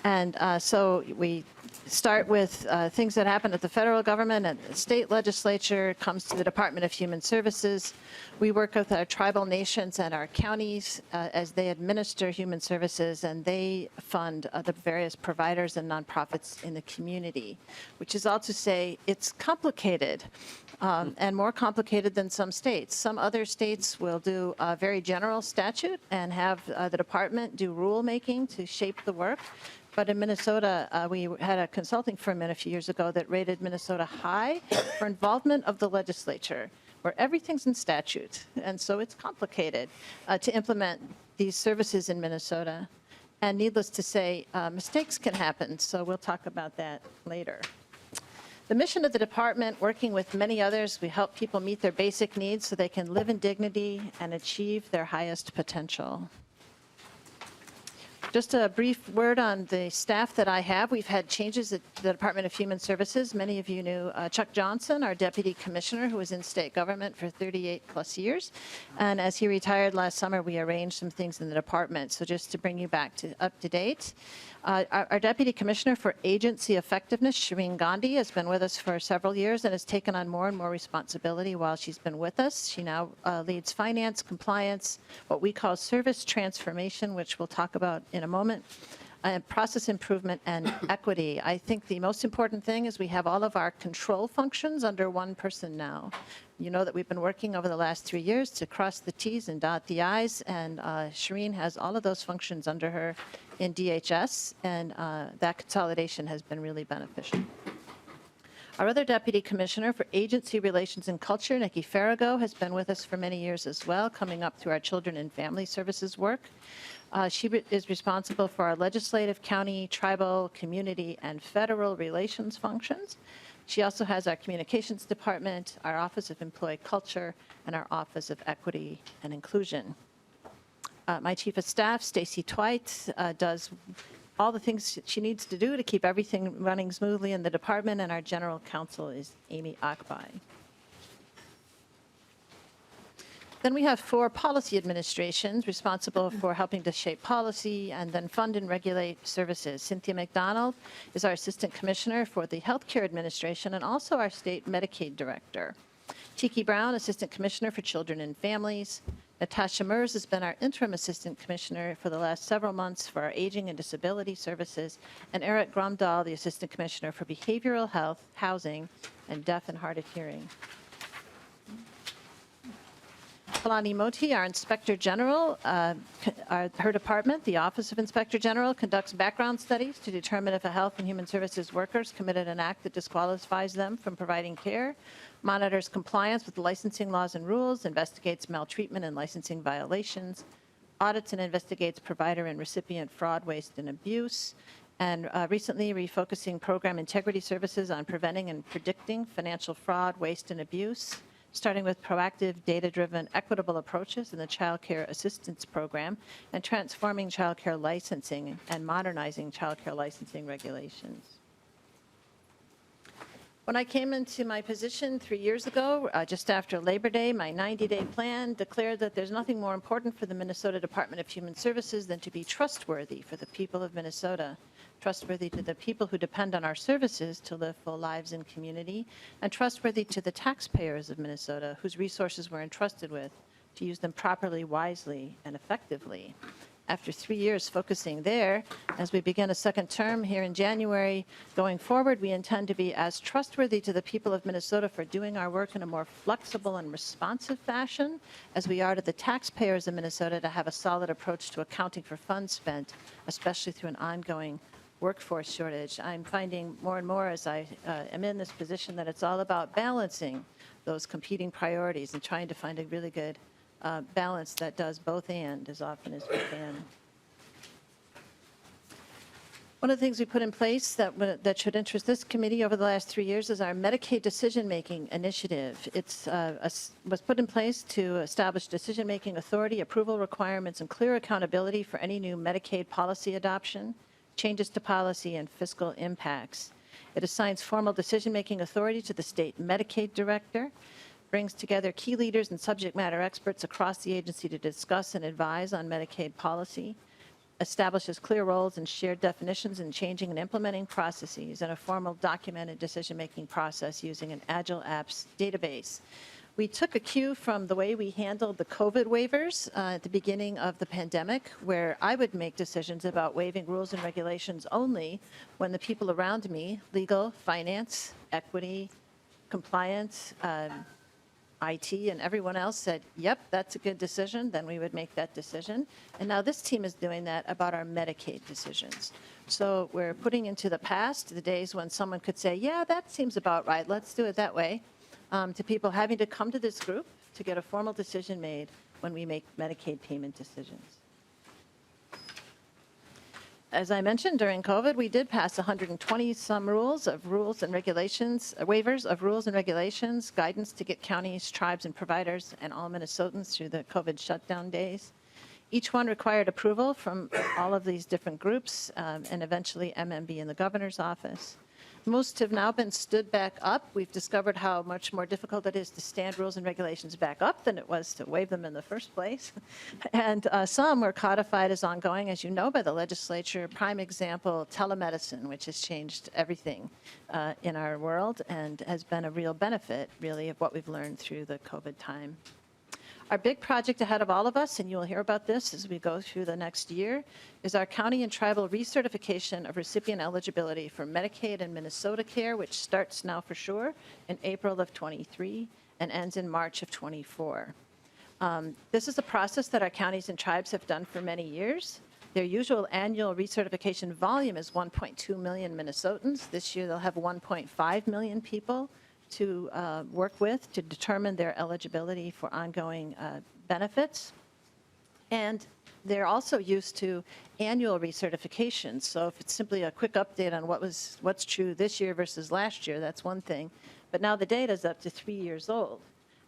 And so we start with things that happen at the federal government and the state legislature, comes to the Department of Human Services. We work with our tribal nations and our counties as they administer human services, and they fund the various providers and nonprofits in the community, which is all to say it's complicated. And more complicated than some states. Some other states will do a very general statute and have the department do rulemaking to shape the work. But in Minnesota, we had a consulting firm in a few years ago that rated Minnesota high for involvement of the legislature, where everything's in statute. And so it's complicated to implement these services in Minnesota. And needless to say, mistakes can happen. So we'll talk about that later. The mission of the department, working with many others, we help people meet their basic needs so they can live in dignity and achieve their highest potential. Just a brief word on the staff that I have. We've had changes at the Department of Human Services. Many of you knew Chuck Johnson, our deputy commissioner, who was in state government for 38 plus years. And as he retired last summer, we arranged some things in the department. So just to bring you back to up to date. Our Deputy Commissioner for Agency Effectiveness, Shireen Gandhi, has been with us for several years and has taken on more and more responsibility while she's been with us. She now leads finance, compliance, what we call service transformation, which we'll talk about in a moment, and process improvement and equity. I think the most important thing is we have all of our control functions under one person now. You know that we've been working over the last 3 years to cross the T's and dot the I's, and Shireen has all of those functions under her in DHS, and that consolidation has been really beneficial. Our other Deputy Commissioner for Agency Relations and Culture, Nikki Farrago, has been with us for many years as well, coming up through our Children and Family Services work. She is responsible for our legislative, county, tribal, community, and federal relations functions. She also has our communications department, our Office of Employee Culture, and our Office of Equity and Inclusion. My Chief of Staff, Stacy Twite, does all the things she needs to do to keep everything running smoothly in the department, and our General Counsel is Amy Akbai. Then we have 4 policy administrations responsible for helping to shape policy and then fund and regulate services. Cynthia McDonald is our Assistant Commissioner for the Healthcare Administration and also our State Medicaid Director. Tiki Brown, Assistant Commissioner for Children and Families. Natasha Mers has been our Interim Assistant Commissioner for the last several months for our Aging and Disability Services. And Eric Gromdahl, the Assistant Commissioner for Behavioral Health, Housing, and Deaf and Hard of Hearing. Kalani Moti, our Inspector General, her department, the Office of Inspector General, conducts background studies to determine if a health and human services workers committed an act that disqualifies them from providing care, monitors compliance with licensing laws and rules, investigates maltreatment and licensing violations, audits and investigates provider and recipient fraud, waste, and abuse, and recently refocusing program integrity services on preventing and predicting financial fraud, waste, and abuse, starting with proactive, data-driven, equitable approaches in the Child Care Assistance Program, and transforming child care licensing and modernizing child care licensing regulations. When I came into my position 3 years ago, just after Labor Day, my 90-day plan declared that there's nothing more important for the Minnesota Department of Human Services than to be trustworthy for the people of Minnesota, trustworthy to the people who depend on our services to live full lives in community, and trustworthy to the taxpayers of Minnesota whose resources we're entrusted with to use them properly, wisely, and effectively. After 3 years focusing there, as we begin a second term here in January, going forward, we intend to be as trustworthy to the people of Minnesota for doing our work in a more flexible and responsive fashion as we are to the taxpayers of Minnesota to have a solid approach to accounting for funds spent, especially through an ongoing workforce shortage. I'm finding more and more as I am in this position that it's all about balancing those competing priorities and trying to find a really good balance that does both and as often as we can. One of the things we put in place that should interest this committee over the last 3 years is our Medicaid decision-making initiative. It's was put in place to establish decision-making authority, approval requirements, and clear accountability for any new Medicaid policy adoption, changes to policy, and fiscal impacts. It assigns formal decision-making authority to the state Medicaid director, brings together key leaders and subject matter experts across the agency to discuss and advise on Medicaid policy, establishes clear roles and shared definitions in changing and implementing processes, and a formal documented decision-making process using an Agile Apps database. We took a cue from the way we handled the COVID waivers at the beginning of the pandemic, where I would make decisions about waiving rules and regulations only when the people around me, legal, finance, equity, compliance, IT, and everyone else said, yep, that's a good decision, then we would make that decision. And now this team is doing that about our Medicaid decisions. So we're putting into the past the days when someone could say, yeah, that seems about right, let's do it that way, to people having to come to this group to get a formal decision made when we make Medicaid payment decisions. As I mentioned, during COVID, we did pass 120-some rules and regulations, waivers of rules and regulations, guidance to get counties, tribes, and providers, and all Minnesotans through the COVID shutdown days. Each one required approval from all of these different groups, and eventually MMB in the governor's office. Most have now been stood back up. We've discovered how much more difficult it is to stand rules and regulations back up than it was to waive them in the first place. And some were codified as ongoing, as you know, by the legislature. Prime example, telemedicine, which has changed everything in our world and has been a real benefit, really, of what we've learned through the COVID time. Our big project ahead of all of us, and you will hear about this as we go through the next year, is our county and tribal recertification of recipient eligibility for Medicaid and Minnesota Care, which starts now for sure in April of '23 and ends in March of '24. This is a process that our counties and tribes have done for many years. Their usual annual recertification volume is 1.2 million Minnesotans. This year they'll have 1.5 million people to work with to determine their eligibility for ongoing benefits. And they're also used to annual recertifications. So if it's simply a quick update on what's true this year versus last year, that's one thing. But now the data is up to 3 years old.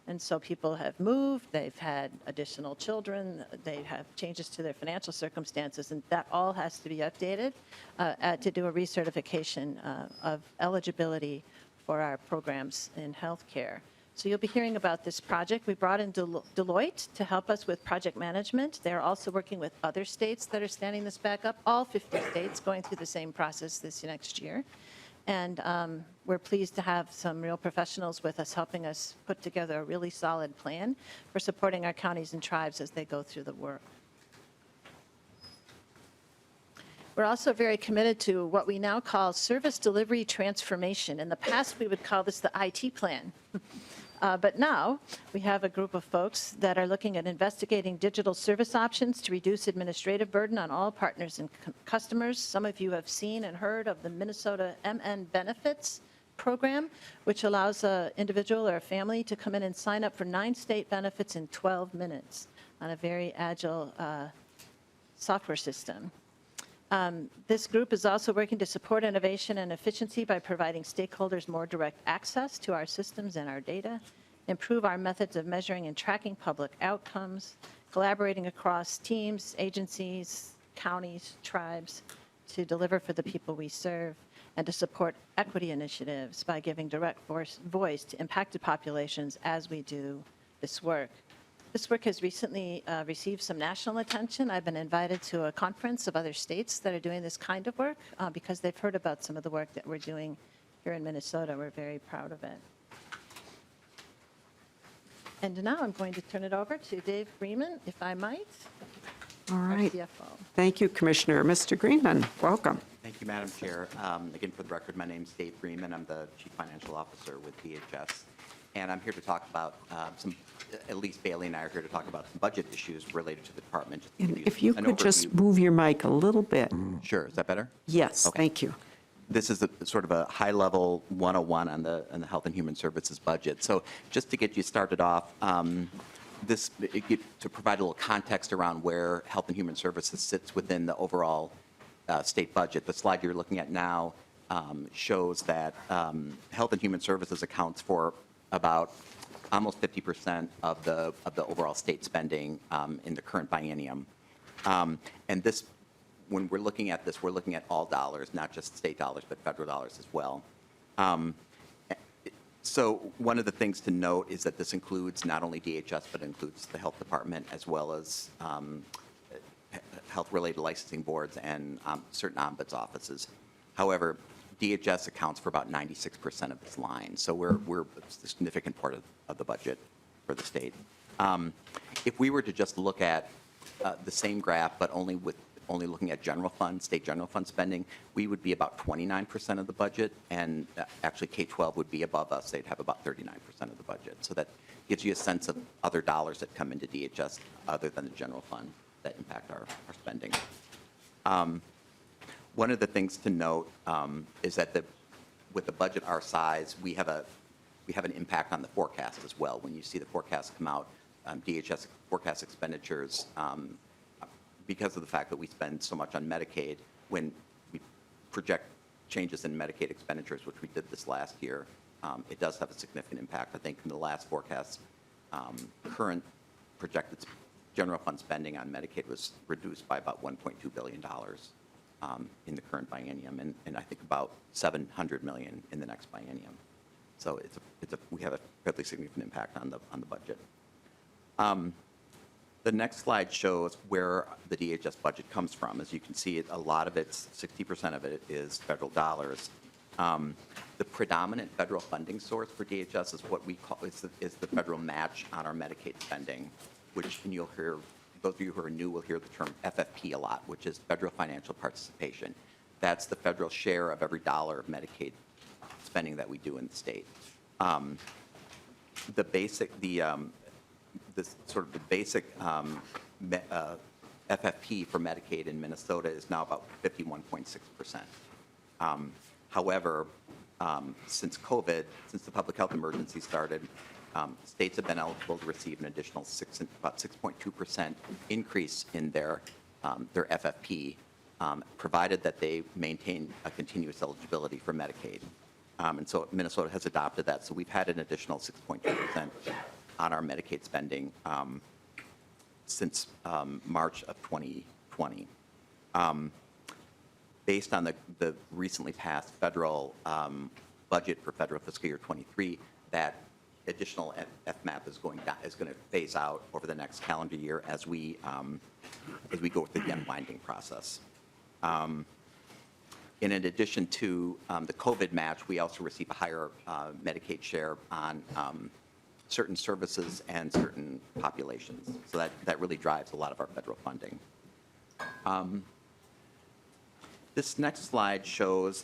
And so people have moved, they've had additional children, they have changes to their financial circumstances, and that all has to be updated to do a recertification of eligibility for our programs in healthcare. So you'll be hearing about this project. We brought in Deloitte to help us with project management. They're also working with other states that are standing this back up, all 50 states going through the same process this next year. And we're pleased to have some real professionals with us helping us put together a really solid plan for supporting our counties and tribes as they go through the work. We're also very committed to what we now call service delivery transformation. In the past, we would call this the IT plan. But now we have a group of folks that are looking at investigating digital service options to reduce administrative burden on all partners and customers. Some of you have seen and heard of the Minnesota MN Benefits program, which allows an individual or a family to come in and sign up for 9 state benefits in 12 minutes on a very agile software system. This group is also working to support innovation and efficiency by providing stakeholders more direct access to our systems and our data, improve our methods of measuring and tracking public outcomes, collaborating across teams, agencies, counties, tribes to deliver for the people we serve, and to support equity initiatives by giving direct voice to impacted populations as we do this work. This work has recently received some national attention. I've been invited to a conference of other states that are doing this kind of work because they've heard about some of the work that we're doing here in Minnesota. We're very proud of it. And now I'm going to turn it over to Dave Freeman, if I might. All our right. CFO. Thank you, Commissioner. Mr. Greenman, welcome. Thank you, Madam Chair. Again, for the record, my name's Dave Freeman. I'm the Chief Financial Officer with DHS. And I'm here to talk about at least Bailey and I are here to talk about some budget issues related to the department. Just to give If you an could just overview. move your mic a little bit. Sure, is that better? Yes, Okay. thank you. This is sort of a high-level 101 on the Health and Human Services budget. So just to get you started off, to provide a little context around where Health and Human Services sits within the overall state budget. The slide you're looking at now shows that Health and Human Services accounts for about almost 50% of the overall state spending in the current biennium. And this, when we're looking at this, we're looking at all dollars, not just state dollars, but federal dollars as well. So one of the things to note is that this includes not only DHS, but includes the health department as well as health-related licensing boards and certain ombuds offices. However, DHS accounts for about 96% of this line, so we're a significant part of the budget for the state. If we were to just look at the same graph, but only looking at general fund, state general fund spending, we would be about 29% of the budget, and actually K-12 would be above us. They'd have about 39% of the budget. So that gives you a sense of other dollars that come into DHS other than the general fund that impact our spending. One of the things to note is that with the budget our size, we have an impact on the forecast as well. When you see the forecast come out, DHS forecast expenditures, because of the fact that we spend so much on Medicaid, when we project changes in Medicaid expenditures, which we did this last year, it does have a significant impact. I think in the last forecast, current projected general fund spending on Medicaid was reduced by about $1.2 billion in the current biennium, and I think about $700 million in the next biennium. So we have a fairly significant impact on the budget. The next slide shows where the DHS budget comes from. As you can see, a lot of it, 60% of it is federal dollars. The predominant federal funding source for DHS is what we call is the federal match on our Medicaid spending, which, and you'll hear, those of you who are new will hear the term FFP a lot, which is federal financial participation. That's the federal share of every dollar of Medicaid spending that we do in the state. The basic FFP for Medicaid in Minnesota is now about 51.6%. However, since COVID, since the public health emergency started, states have been eligible to receive an additional about 6.2% increase in their FFP, provided that they maintain a continuous eligibility for Medicaid. And so Minnesota has adopted that. So we've had an additional 6.2% on our Medicaid spending since March of 2020. Based on the recently passed federal budget for federal fiscal year 23, that additional FMAP is going to phase out over the next calendar year as we go through the unwinding process. In addition to the COVID match, we also receive a higher Medicaid share on certain services and certain populations. So that really drives a lot of our federal funding. This next slide shows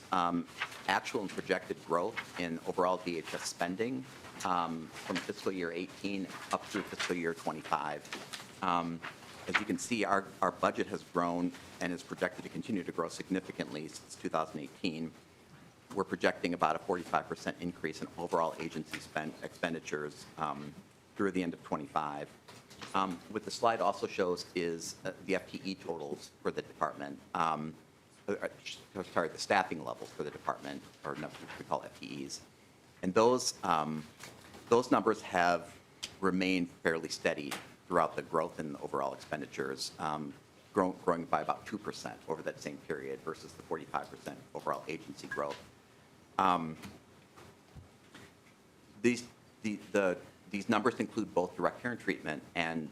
actual and projected growth in overall DHS spending from fiscal year 18 up through fiscal year 25. As you can see, our budget has grown and is projected to continue to grow significantly since 2018. We're projecting about a 45% increase in overall agency expenditures through the end of 25. What the slide also shows is the FTE totals for the department. Sorry, the staffing levels for the department, or no, we call FTEs. And those numbers have remained fairly steady throughout the growth in overall expenditures, growing by about 2% over that same period versus the 45% overall agency growth. These numbers include both direct care and treatment and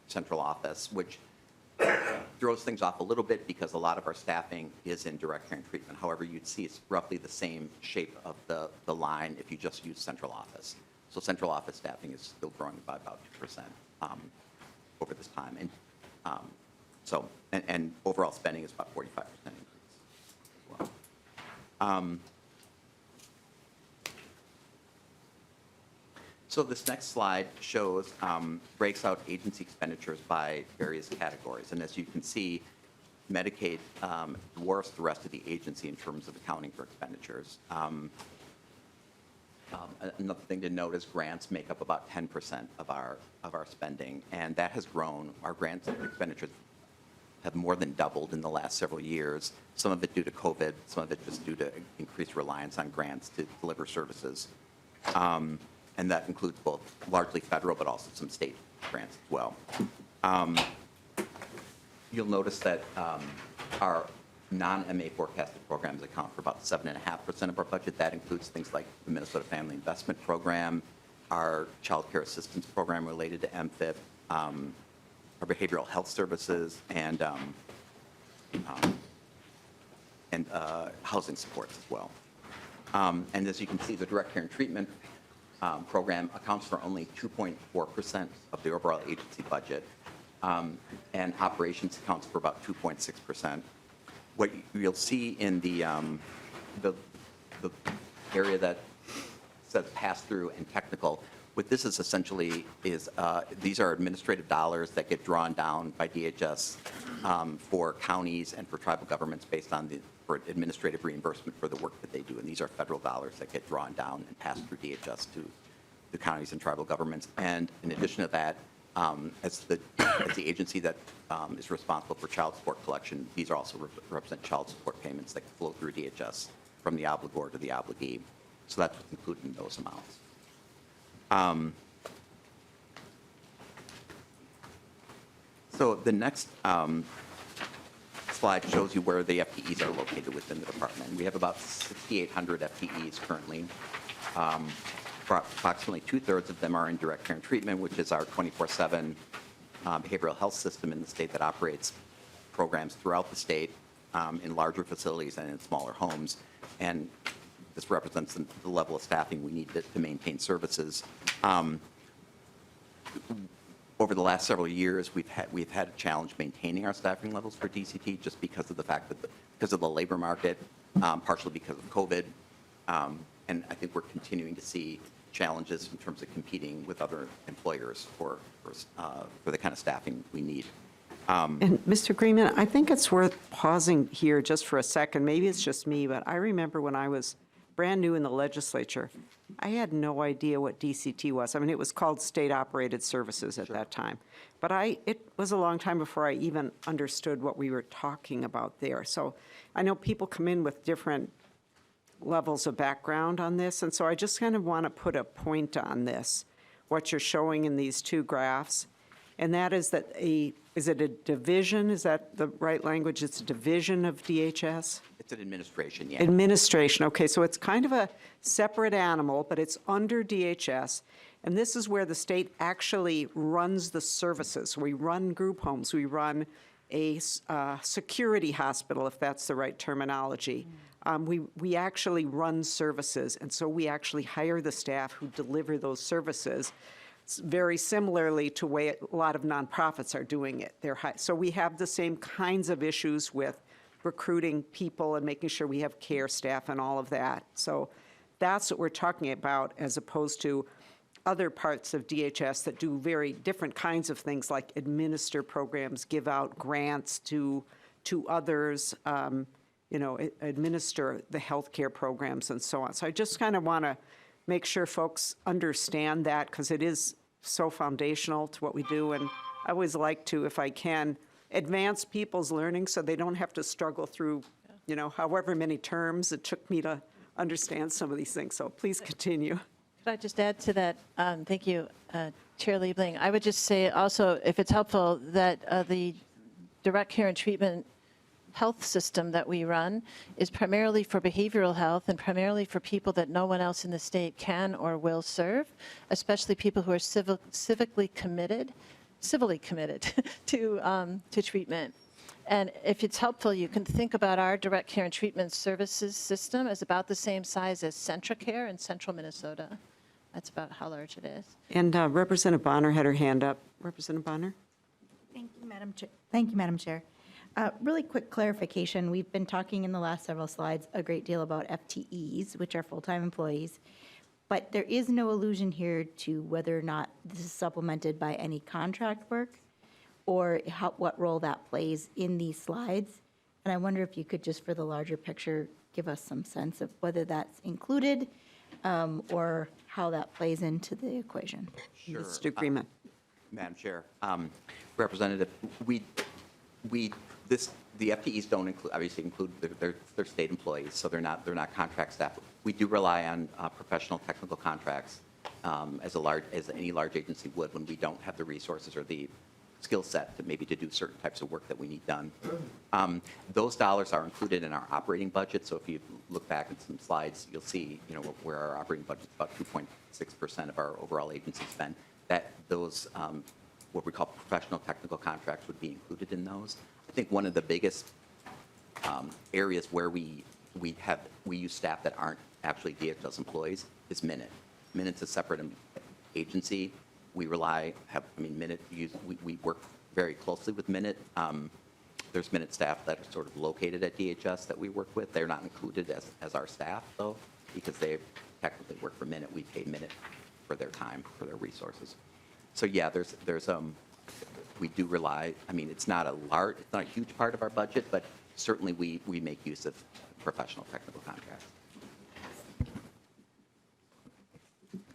central office, which throws things off a little bit because a lot of our staffing is in direct care and treatment. However, you'd see it's roughly the same shape of the line if you just use central office. So central office staffing is still growing by about 2% over this time. And and overall spending is about 45% increase as well. So this next slide shows, breaks out agency expenditures by various categories. And as you can see, Medicaid dwarfs the rest of the agency in terms of accounting for expenditures. Another thing to note is grants make up about 10% of our spending, and that has grown. Our grants expenditures have more than doubled in the last several years, some of it due to COVID, some of it just due to increased reliance on grants to deliver services. And that includes both largely federal, but also some state grants as well. You'll notice that our non-MA forecasted programs account for about 7.5% of our budget. That includes things like the Minnesota Family Investment Program, our Child Care Assistance Program related to MFIP, our behavioral health services, and housing supports as well. And as you can see, the direct care and treatment program accounts for only 2.4% of the overall agency budget, and operations accounts for about 2.6%. What you'll see in the area that says pass-through and technical, what this is essentially is these are administrative dollars that get drawn down by DHS for counties and for tribal governments based on for administrative reimbursement for the work that they do. And these are federal dollars that get drawn down and passed through DHS to the counties and tribal governments. And in addition to that, as the agency that is responsible for child support collection, these are also represent child support payments that flow through DHS from the obligor to the obligee. So that's what's included in those amounts. So the next slide shows you where the FTEs are located within the department. We have about 6,800 FTEs currently. Approximately 2/3 of them are in direct care and treatment, which is our 24/7 behavioral health system in the state that operates programs throughout the state in larger facilities and in smaller homes. And this represents the level of staffing we need to maintain services. Over the last several years, we've had a challenge maintaining our staffing levels for DCT just because of the fact that because of the labor market, partially because of COVID, and I think we're continuing to see challenges in terms of competing with other employers for the kind of staffing we need. And Mr. Greenman, I think it's worth pausing here just for a second. Maybe it's just me, but I remember when I was brand new in the legislature, I had no idea what DCT was. I mean, it was called State Operated Services at that time. But it was a long time before I even understood what we were talking about there. So I know people come in with different levels of background on this, and so I just kind of want to put a point on this, what you're showing in these two graphs, and that is that is it a division? Is that the right language? It's a division of DHS? It's an administration, yeah. Administration, okay, so it's kind of a separate animal, but it's under DHS, and this is where the state actually runs the services. We run group homes, we run a security hospital, if that's the right terminology. We actually run services, and so we actually hire the staff who deliver those services, very similarly to the way a lot of nonprofits are doing it. So we have the same kinds of issues with recruiting people and making sure we have care staff and all of that. So that's what we're talking about, as opposed to other parts of DHS that do very different kinds of things, like administer programs, give out grants to others, administer the healthcare programs and so on. So I just kind of want to make sure folks understand that, because it is so foundational to what we do. And I always like to, if I can, advance people's learning so they don't have to struggle through, however many terms it took me to understand some of these things. So please continue. Could I just add to that? Thank you, Chair Liebling. I would just say also, if it's helpful, that the direct care and treatment health system that we run is primarily for behavioral health and primarily for people that no one else in the state can or will serve, especially people who are civilly committed to treatment. And if it's helpful, you can think about our direct care and treatment services system as about the same size as CentraCare in central Minnesota. That's about how large it is. And Representative Bonner had her hand up. Representative Bonner? Thank you, Madam Chair. Thank you, Madam Chair. Really quick clarification. We've been talking in the last several slides a great deal about FTEs, which are full-time employees, but there is no allusion here to whether or not this is supplemented by any contract work or what role that plays in these slides. And I wonder if you could, just for the larger picture, give us some sense of whether that's included or how that plays into the equation. Sure. Mr. Greenman. Madam Chair, Representative, we The FTEs don't include their state employees, so they're not contract staff. We do rely on professional technical contracts as any large agency would when we don't have the resources or the skill set to do certain types of work that we need done. Those dollars are included in our operating budget. So if you look back at some slides, you'll see where our operating budget is about 2.6% of our overall agency spend. Those what we call professional technical contracts would be included in those. I think one of the biggest areas where we use staff that aren't actually DHS employees is Minute. Minute's a separate agency. We Minute, we work very closely with Minute. There's Minute staff that are sort of located at DHS that we work with. They're not included as our staff, though, because they technically work for Minute. We pay Minute for their time, for their resources. So yeah, we do rely, it's not a huge part of our budget, but certainly we make use of professional technical contracts.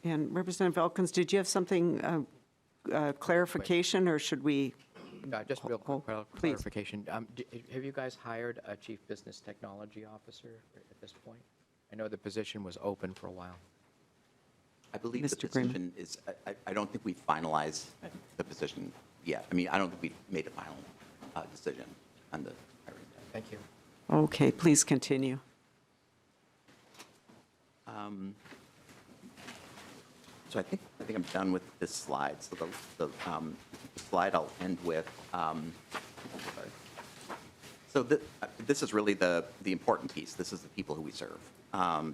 And Representative Elkins, did you have something, clarification, or should we? Just real quick Please. clarification. Have you guys hired a chief business technology officer at this point? I know the position was open for a while. I believe the Mr. Green. position is, I don't think we finalized the position yet. I don't think we've made a final decision on the hiring. Thank you. Okay, please continue. So I think I'm done with this slide. So the slide I'll end with. So this is really the important piece. This is the people who we serve.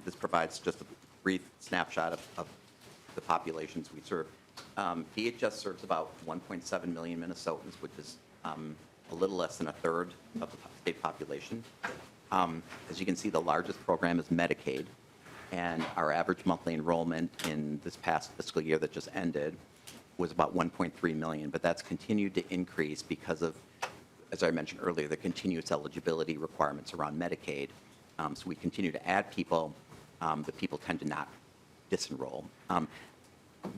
This provides just a brief snapshot of the populations we serve. DHS serves about 1.7 million Minnesotans, which is a little less than a third of the state population. As you can see, the largest program is Medicaid. And our average monthly enrollment in this past fiscal year that just ended was about 1.3 million, but that's continued to increase because of, as I mentioned earlier, the continuous eligibility requirements around Medicaid. So we continue to add people, but people tend to not disenroll.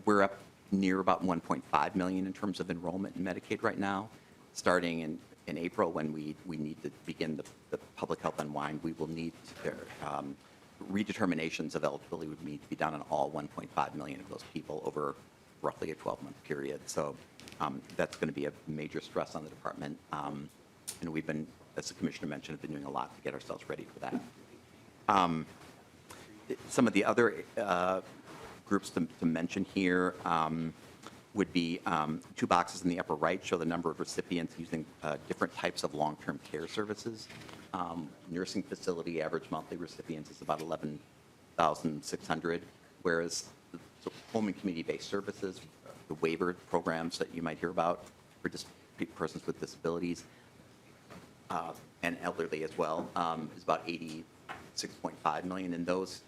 We're up near about 1.5 million in terms of enrollment in Medicaid right now. Starting in April, when we need to begin the public health unwind, we will need redeterminations of eligibility would need to be done on all 1.5 million of those people over roughly a 12-month period. So that's going to be a major stress on the department. And we've been, as the commissioner mentioned, have been doing a lot to get ourselves ready for that. Some of the other groups to mention here would be two boxes in the upper right show the number of recipients using different types of long-term care services. Nursing facility average monthly recipients is about 11,600, whereas home and community-based services, the waiver programs that you might hear about for persons with disabilities and elderly as well, is about 86.5 million. And those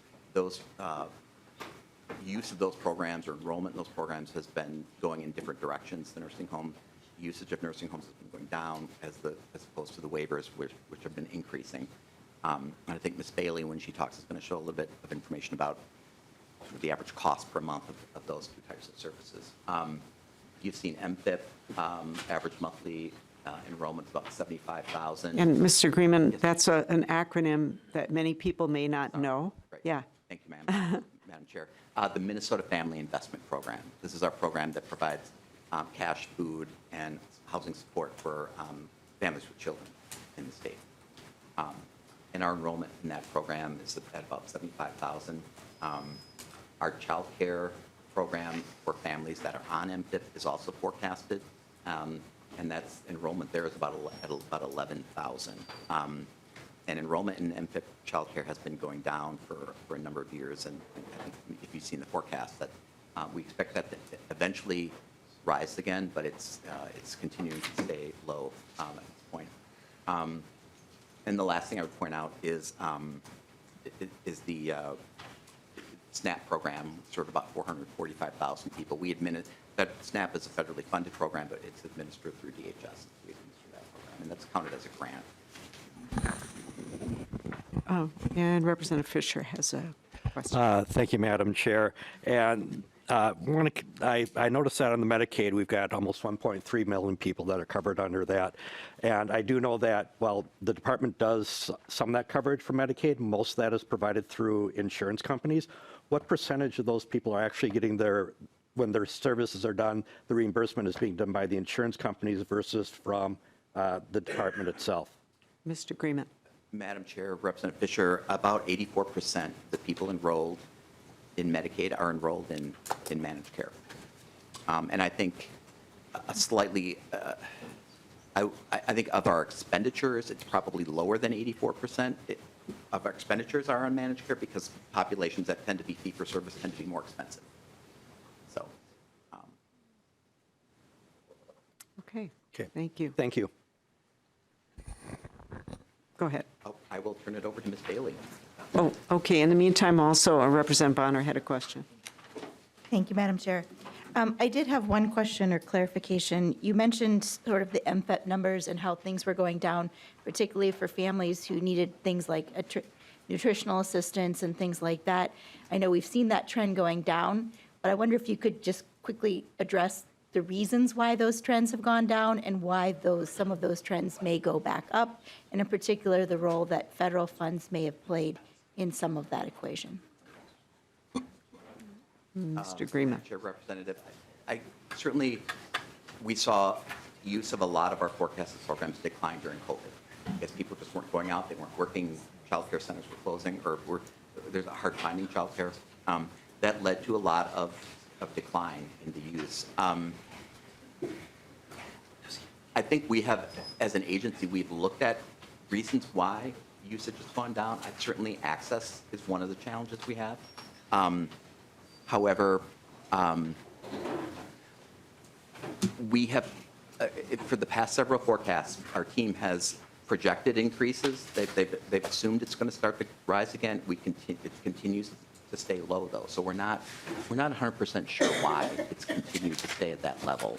use of those programs or enrollment in those programs has been going in different directions. The nursing home usage of nursing homes has been going down as opposed to the waivers, which have been increasing. And I think Ms. Bailey, when she talks, is going to show a little bit of information about the average cost per month of those two types of services. You've seen MFIP, average monthly enrollment is about 75,000. And Mr. Greenman, that's an acronym that many people may not know. Right. Yeah. Thank you, Madam Chair. The Minnesota Family Investment Program. This is our program that provides cash, food, and housing support for families with children in the state. And our enrollment in that program is at about 75,000. Our child care program for families that are on MFIP is also forecasted, and that's enrollment there is about 11,000. And enrollment in MFIP child care has been going down for a number of years, and I think if you've seen the forecast, that we expect that to eventually rise again, but it's continuing to stay low at this point. And the last thing I would point out is the SNAP program, sort of about 445,000 people. That SNAP is a federally funded program, but it's administered through DHS. We administer that program, and that's counted as a grant. Oh, and Representative Fisher has a question. Thank you, Madam Chair. And I noticed that on the Medicaid, we've got almost 1.3 million people that are covered under that. And I do know that, while the department does some of that coverage for Medicaid, most of that is provided through insurance companies. What percentage of those people are actually getting when their services are done, the reimbursement is being done by the insurance companies versus from the department itself? Mr. Greenman. Madam Chair, Representative Fisher, about 84% of the people enrolled in Medicaid are enrolled in managed care. And I think a slightly, I think of our expenditures, it's probably lower than 84% of our expenditures are on managed care because populations that tend to be fee-for-service tend to be more expensive. So. Okay. Thank you. Thank you. Go ahead. Oh, I will turn it over to Ms. Bailey. Oh, okay. In the meantime, also, Representative Bonner had a question. Thank you, Madam Chair. I did have one question or clarification. You mentioned sort of the MFET numbers and how things were going down, particularly for families who needed things like nutritional assistance and things like that. I know we've seen that trend going down, but I wonder if you could just quickly address the reasons why those trends have gone down and why some of those trends may go back up, and in particular, the role that federal funds may have played in some of that equation. Mr. Greenman. Chair Representative, I certainly, we saw use of a lot of our forecasted programs decline during COVID. Because people just weren't going out, they weren't working, child care centers were closing, or there's a hard finding child care. That led to a lot of decline in the use. I think we have, as an agency, we've looked at reasons why usage has gone down. Certainly access is one of the challenges we have. However, we have, for the past several forecasts, our team has projected increases. They've assumed it's going to start to rise again. It continues to stay low, though. So we're not 100% sure why it's continued to stay at that level.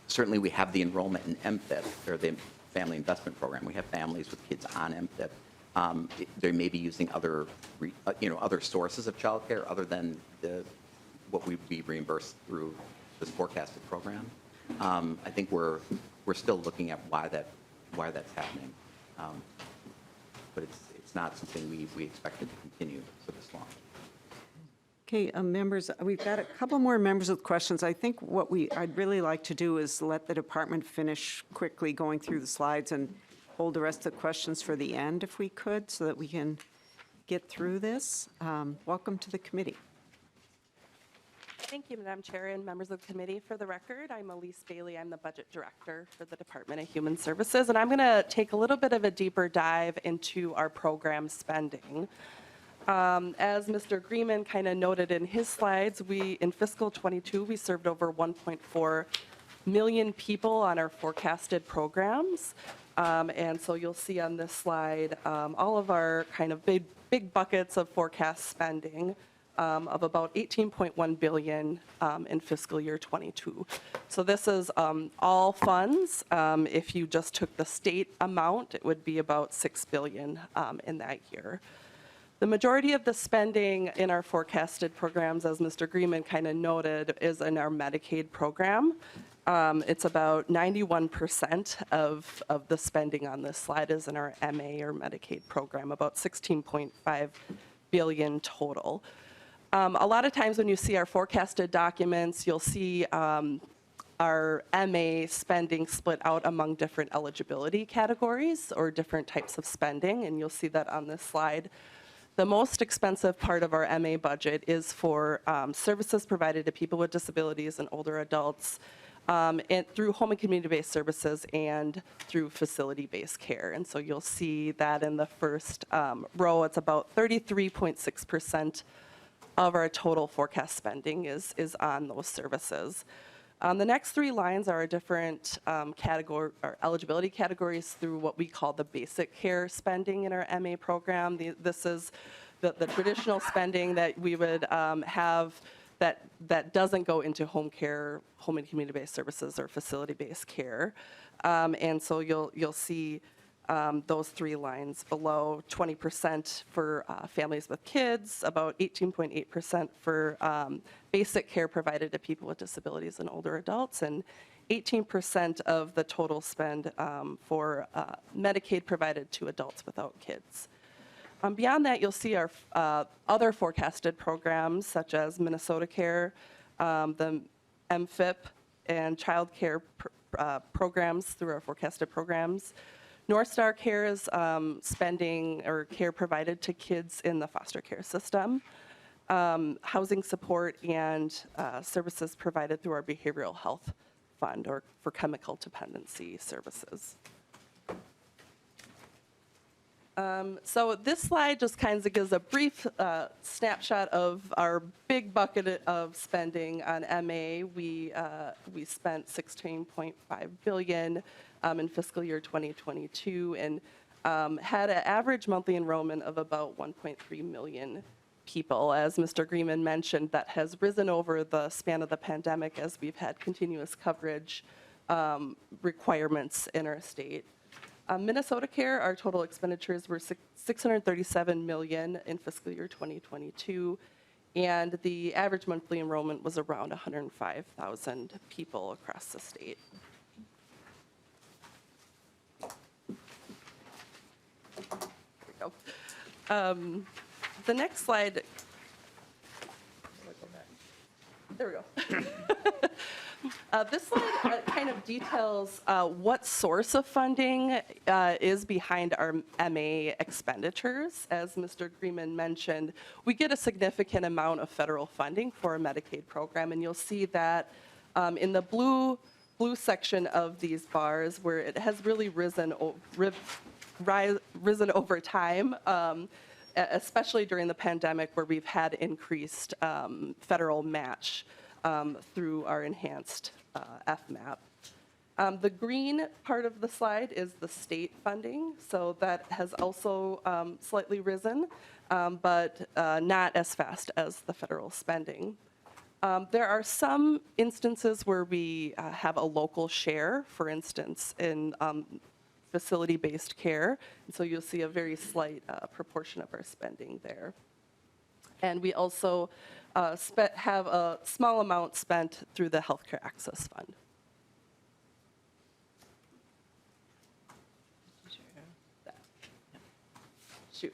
Certainly, we have the enrollment in MFIP, or the Family Investment Program. We have families with kids on MFIP. They may be using other sources of childcare other than what would be reimbursed through this forecasted program. I think we're still looking at why that's happening, but it's not something we expected to continue for this long. Okay, members, we've got a couple more members with questions. I think what I'd really like to do is let the department finish quickly going through the slides and hold the rest of the questions for the end, if we could, so that we can get through this. Welcome to the committee. Thank you, Madam Chair and members of the committee. For the record, I'm Elise Bailey. I'm the Budget Director for the Department of Human Services, and I'm going to take a little bit of a deeper dive into our program spending. As Mr. Greenman kind of noted in his slides, in fiscal 22, we served over 1.4 million people on our forecasted programs. And so you'll see on this slide all of our kind of big buckets of forecast spending of about $18.1 billion in fiscal year 22. So this is all funds. If you just took the state amount, it would be about $6 billion in that year. The majority of the spending in our forecasted programs, as Mr. Greenman kind of noted, is in our Medicaid program. It's about 91% of the spending on this slide is in our MA or Medicaid program, about $16.5 billion total. A lot of times when you see our forecasted documents, you'll see our MA spending split out among different eligibility categories or different types of spending, and you'll see that on this slide. The most expensive part of our MA budget is for services provided to people with disabilities and older adults through home and community-based services and through facility-based care. And so you'll see that in the first row, it's about 33.6% of our total forecast spending is on those services. The next three lines are different category or eligibility categories through what we call the basic care spending in our MA program. This is the traditional spending that we would have that doesn't go into home care, home and community-based services, or facility-based care. And so you'll see those three lines below, 20% for families with kids, about 18.8% for basic care provided to people with disabilities and older adults, and 18% of the total spend for Medicaid provided to adults without kids. Beyond that, you'll see our other forecasted programs, such as Minnesota Care, the MFIP, and child care programs through our forecasted programs. North Star Care is spending or care provided to kids in the foster care system. Housing support and services provided through our behavioral health fund or for chemical dependency services. So this slide just kind of gives a brief snapshot of our big bucket of spending on MA. We spent $16.5 billion in fiscal year 2022 and had an average monthly enrollment of about 1.3 million people. As Mr. Greenman mentioned, that has risen over the span of the pandemic as we've had continuous coverage requirements in our state. Minnesota Care, our total expenditures were $637 million in fiscal year 2022, and the average monthly enrollment was around 105,000 people across the state. There we go. The next slide. There we go. This slide kind of details what source of funding is behind our MA expenditures. As Mr. Greenman mentioned, we get a significant amount of federal funding for our Medicaid program, and you'll see that in the blue section of these bars, where it has really risen over time, especially during the pandemic, where we've had increased federal match through our enhanced FMAP. The green part of the slide is the state funding, so that has also slightly risen, but not as fast as the federal spending. There are some instances where we have a local share, for instance, in facility-based care, and so you'll see a very slight proportion of our spending there. And we also have a small amount spent through the Healthcare Access Fund. Shoot.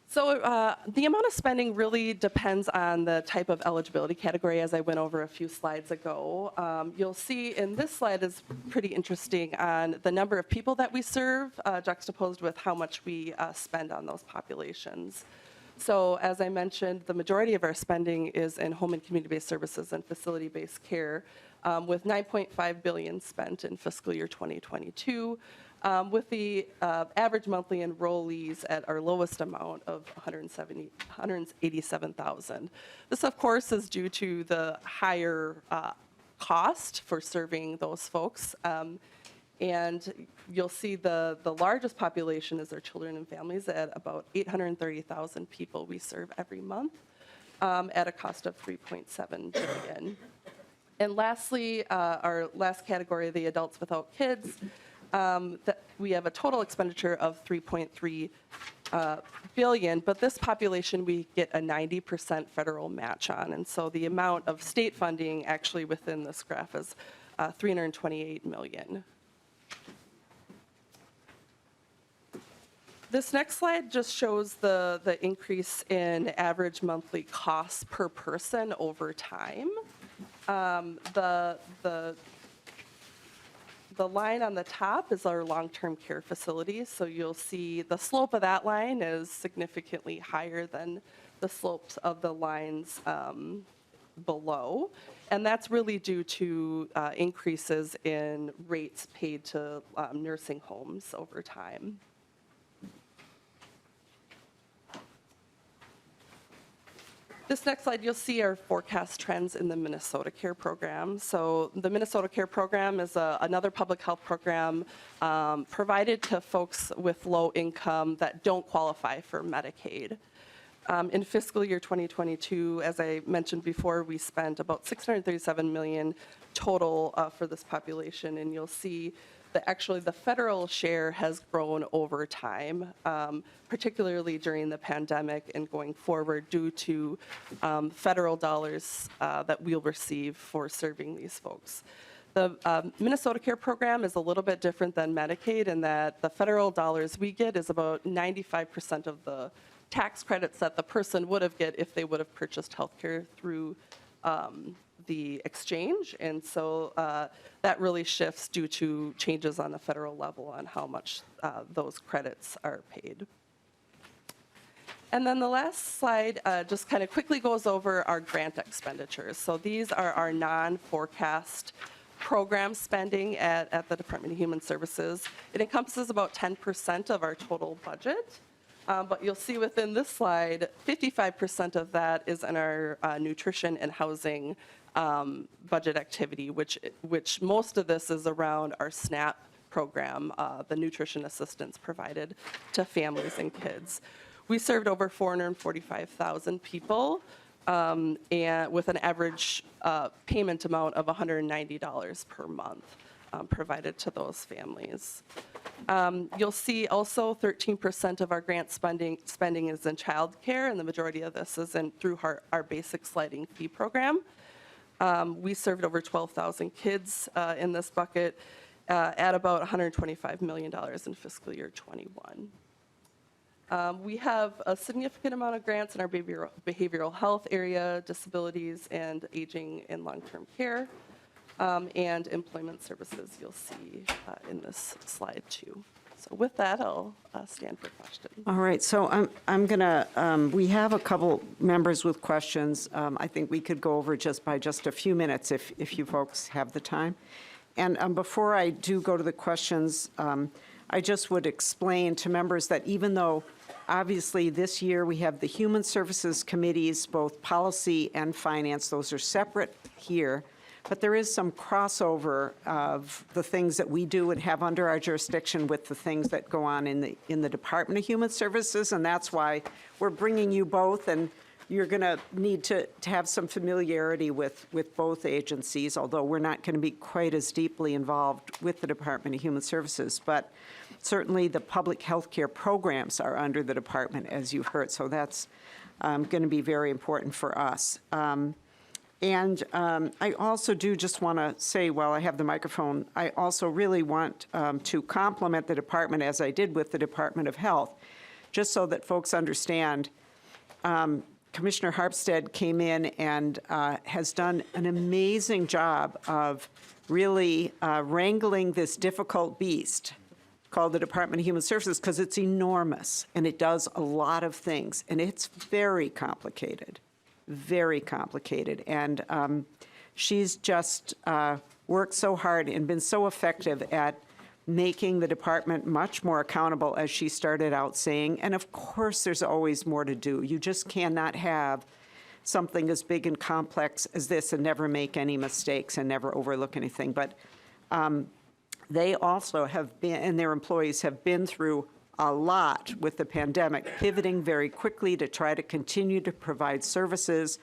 So the amount of spending really depends on the type of eligibility category, as I went over a few slides ago. You'll see in this slide is pretty interesting on the number of people that we serve, juxtaposed with how much we spend on those populations. So as I mentioned, the majority of our spending is in home and community-based services and facility-based care, with $9.5 billion spent in fiscal year 2022, with the average monthly enrollees at our lowest amount of 187,000. This, of course, is due to the higher cost for serving those folks. And you'll see the largest population is our children and families at about 830,000 people we serve every month at a cost of $3.7 billion. And lastly, our last category, the adults without kids, that we have a total expenditure of $3.3 billion, but this population we get a 90% federal match on. And so the amount of state funding actually within this graph is $328 million. This next slide just shows the increase in average monthly costs per person over time. The line on the top is our long-term care facilities. So you'll see the slope of that line is significantly higher than the slopes of the lines below. And that's really due to increases in rates paid to nursing homes over time. This next slide, you'll see our forecast trends in the Minnesota Care program. So the Minnesota Care program is another public health program provided to folks with low income that don't qualify for Medicaid. In fiscal year 2022, as I mentioned before, we spent about $637 million total for this population, and you'll see actually the federal share has grown over time, particularly during the pandemic and going forward due to federal dollars that we'll receive for serving these folks. The Minnesota Care program is a little bit different than Medicaid in that the federal dollars we get is about 95% of the tax credits that the person would have get if they would have purchased health care through the exchange. And so that really shifts due to changes on the federal level on how much those credits are paid. And then the last slide just kind of quickly goes over our grant expenditures. So these are our non-forecast program spending at the Department of Human Services. It encompasses about 10% of our total budget. But you'll see within this slide, 55% of that is in our nutrition and housing budget activity, which most of this is around our SNAP program, the nutrition assistance provided to families and kids. We served over 445,000 people and with an average payment amount of $190 per month provided to those families. You'll see also 13% of our grant spending is in childcare, and the majority of this is through our basic sliding fee program. We served over 12,000 kids in this bucket at about $125 million in fiscal year 21. We have a significant amount of grants in our behavioral health area, disabilities, and aging and long-term care, and employment services you'll see in this slide too. So with that, I'll stand for questions. All right, so I'm going to, we have a couple members with questions. I think we could go over just a few minutes if you folks have the time. And before I do go to the questions, I just would explain to members that even though obviously this year we have the Human Services Committees, both policy and finance, those are separate here, but there is some crossover of the things that we do and have under our jurisdiction with the things that go on in the Department of Human Services, and that's why we're bringing you both, and you're going to need to have some familiarity with both agencies, although we're not going to be quite as deeply involved with the Department of Human Services. But certainly the public health care programs are under the department, as you've heard, so that's going to be very important for us. And I also do just want to say, while I have the microphone, I also really want to compliment the department, as I did with the Department of Health, just so that folks understand. Commissioner Harpstead came in and has done an amazing job of really wrangling this difficult beast called the Department of Human Services, because it's enormous and it does a lot of things, and it's very complicated. Very complicated, and she's just worked so hard and been so effective at making the department much more accountable, as she started out saying. And of course, there's always more to do. You just cannot have something as big and complex as this and never make any mistakes and never overlook anything. But they also have been, and their employees have been through a lot with the pandemic, pivoting very quickly to try to continue to provide services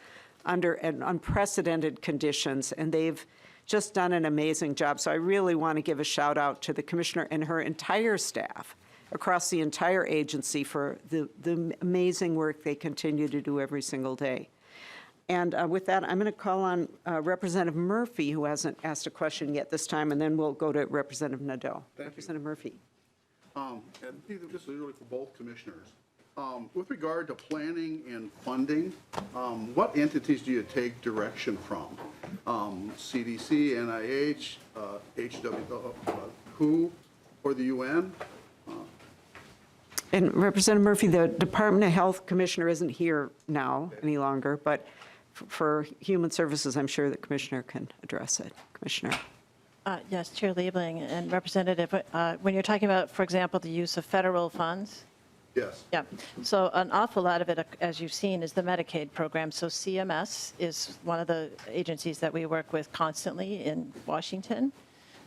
under unprecedented conditions, and they've just done an amazing job. So I really want to give a shout out to the commissioner and her entire staff across the entire agency for the amazing work they continue to do every single day. And with that, I'm going to call on Representative Murphy, who hasn't asked a question yet this time, and then we'll go to Representative Nadeau. Representative Murphy. And this is really for both commissioners. With regard to planning and funding, what entities do you take direction from? CDC, NIH, WHO, or the UN? And Representative Murphy, the Department of Health Commissioner isn't here now any longer, but for Human Services, I'm sure the Commissioner can address it. Commissioner. Yes, Chair Liebling and Representative, when you're talking about, for example, the use of federal funds? Yes. Yeah. So an awful lot of it, as you've seen, is the Medicaid program. So CMS is one of the agencies that we work with constantly in Washington.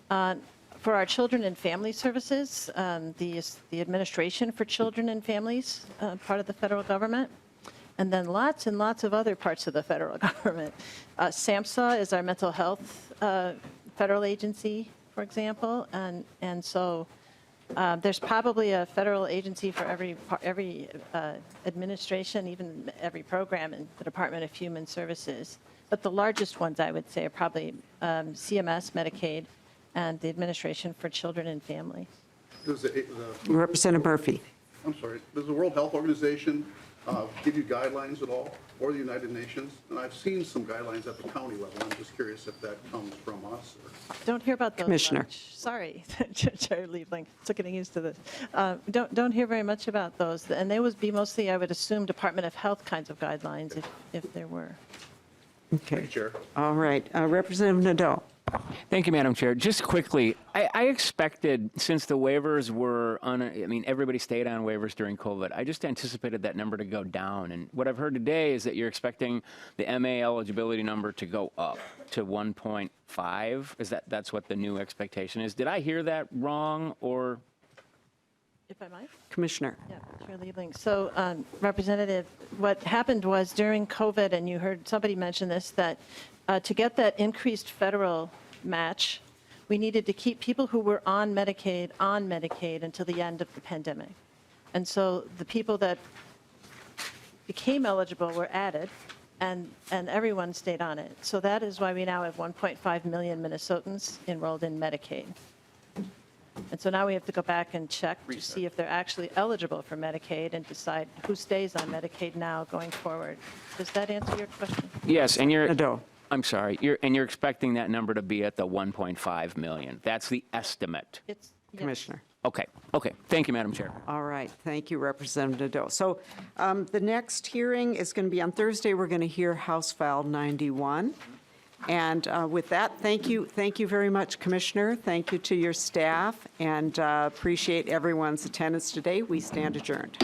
For our children and family services, the Administration for Children and Families, part of the federal government. And then lots and lots of other parts of the federal government. SAMHSA is our mental health federal agency for example, and so there's probably a federal agency for every administration, even every program in the Department of Human Services. But the largest ones, I would say, are probably CMS, Medicaid, and the Administration for Children and Families. Does Representative Murphy. I'm sorry, does the World Health Organization give you guidelines at all, or the United Nations? And I've seen some guidelines at the county level. I'm just curious if that comes from us. Or... Don't hear about those Commissioner. much. Sorry, Chair Liebling, still getting used to this. Don't hear very much about those, and they would be mostly, I would assume, Department of Health kinds of guidelines if there were. Okay. Thank you, Chair. All right. Representative Nadeau. Thank you, Madam Chair. Just quickly, I expected, since the waivers were everybody stayed on waivers during COVID, I just anticipated that number to go down. And what I've heard today is that you're expecting the MA eligibility number to go up to 1.5. That's what the new expectation is? Did I hear that wrong, or? If I might? Commissioner. Yeah, Chair Liebling. So, Representative, what happened was during COVID, and you heard somebody mention this, that to get that increased federal match, we needed to keep people who were on Medicaid until the end of the pandemic. And so the people that became eligible were added, and everyone stayed on it. So that is why we now have 1.5 million Minnesotans enrolled in Medicaid. And so now we have to go back and check to see if they're actually eligible for Medicaid and decide who stays on Medicaid now going forward. Does that answer your question? Yes, and you're. Nadeau. I'm sorry. You're expecting that number to be at the 1.5 million. That's the estimate. It's yes. Commissioner. Okay. Thank you, Madam Chair. All right. Thank you, Representative Nadeau. So the next hearing is going to be on Thursday. We're going to hear House File 91. And with that, thank you very much, Commissioner. Thank you to your staff, and appreciate everyone's attendance today. We stand adjourned.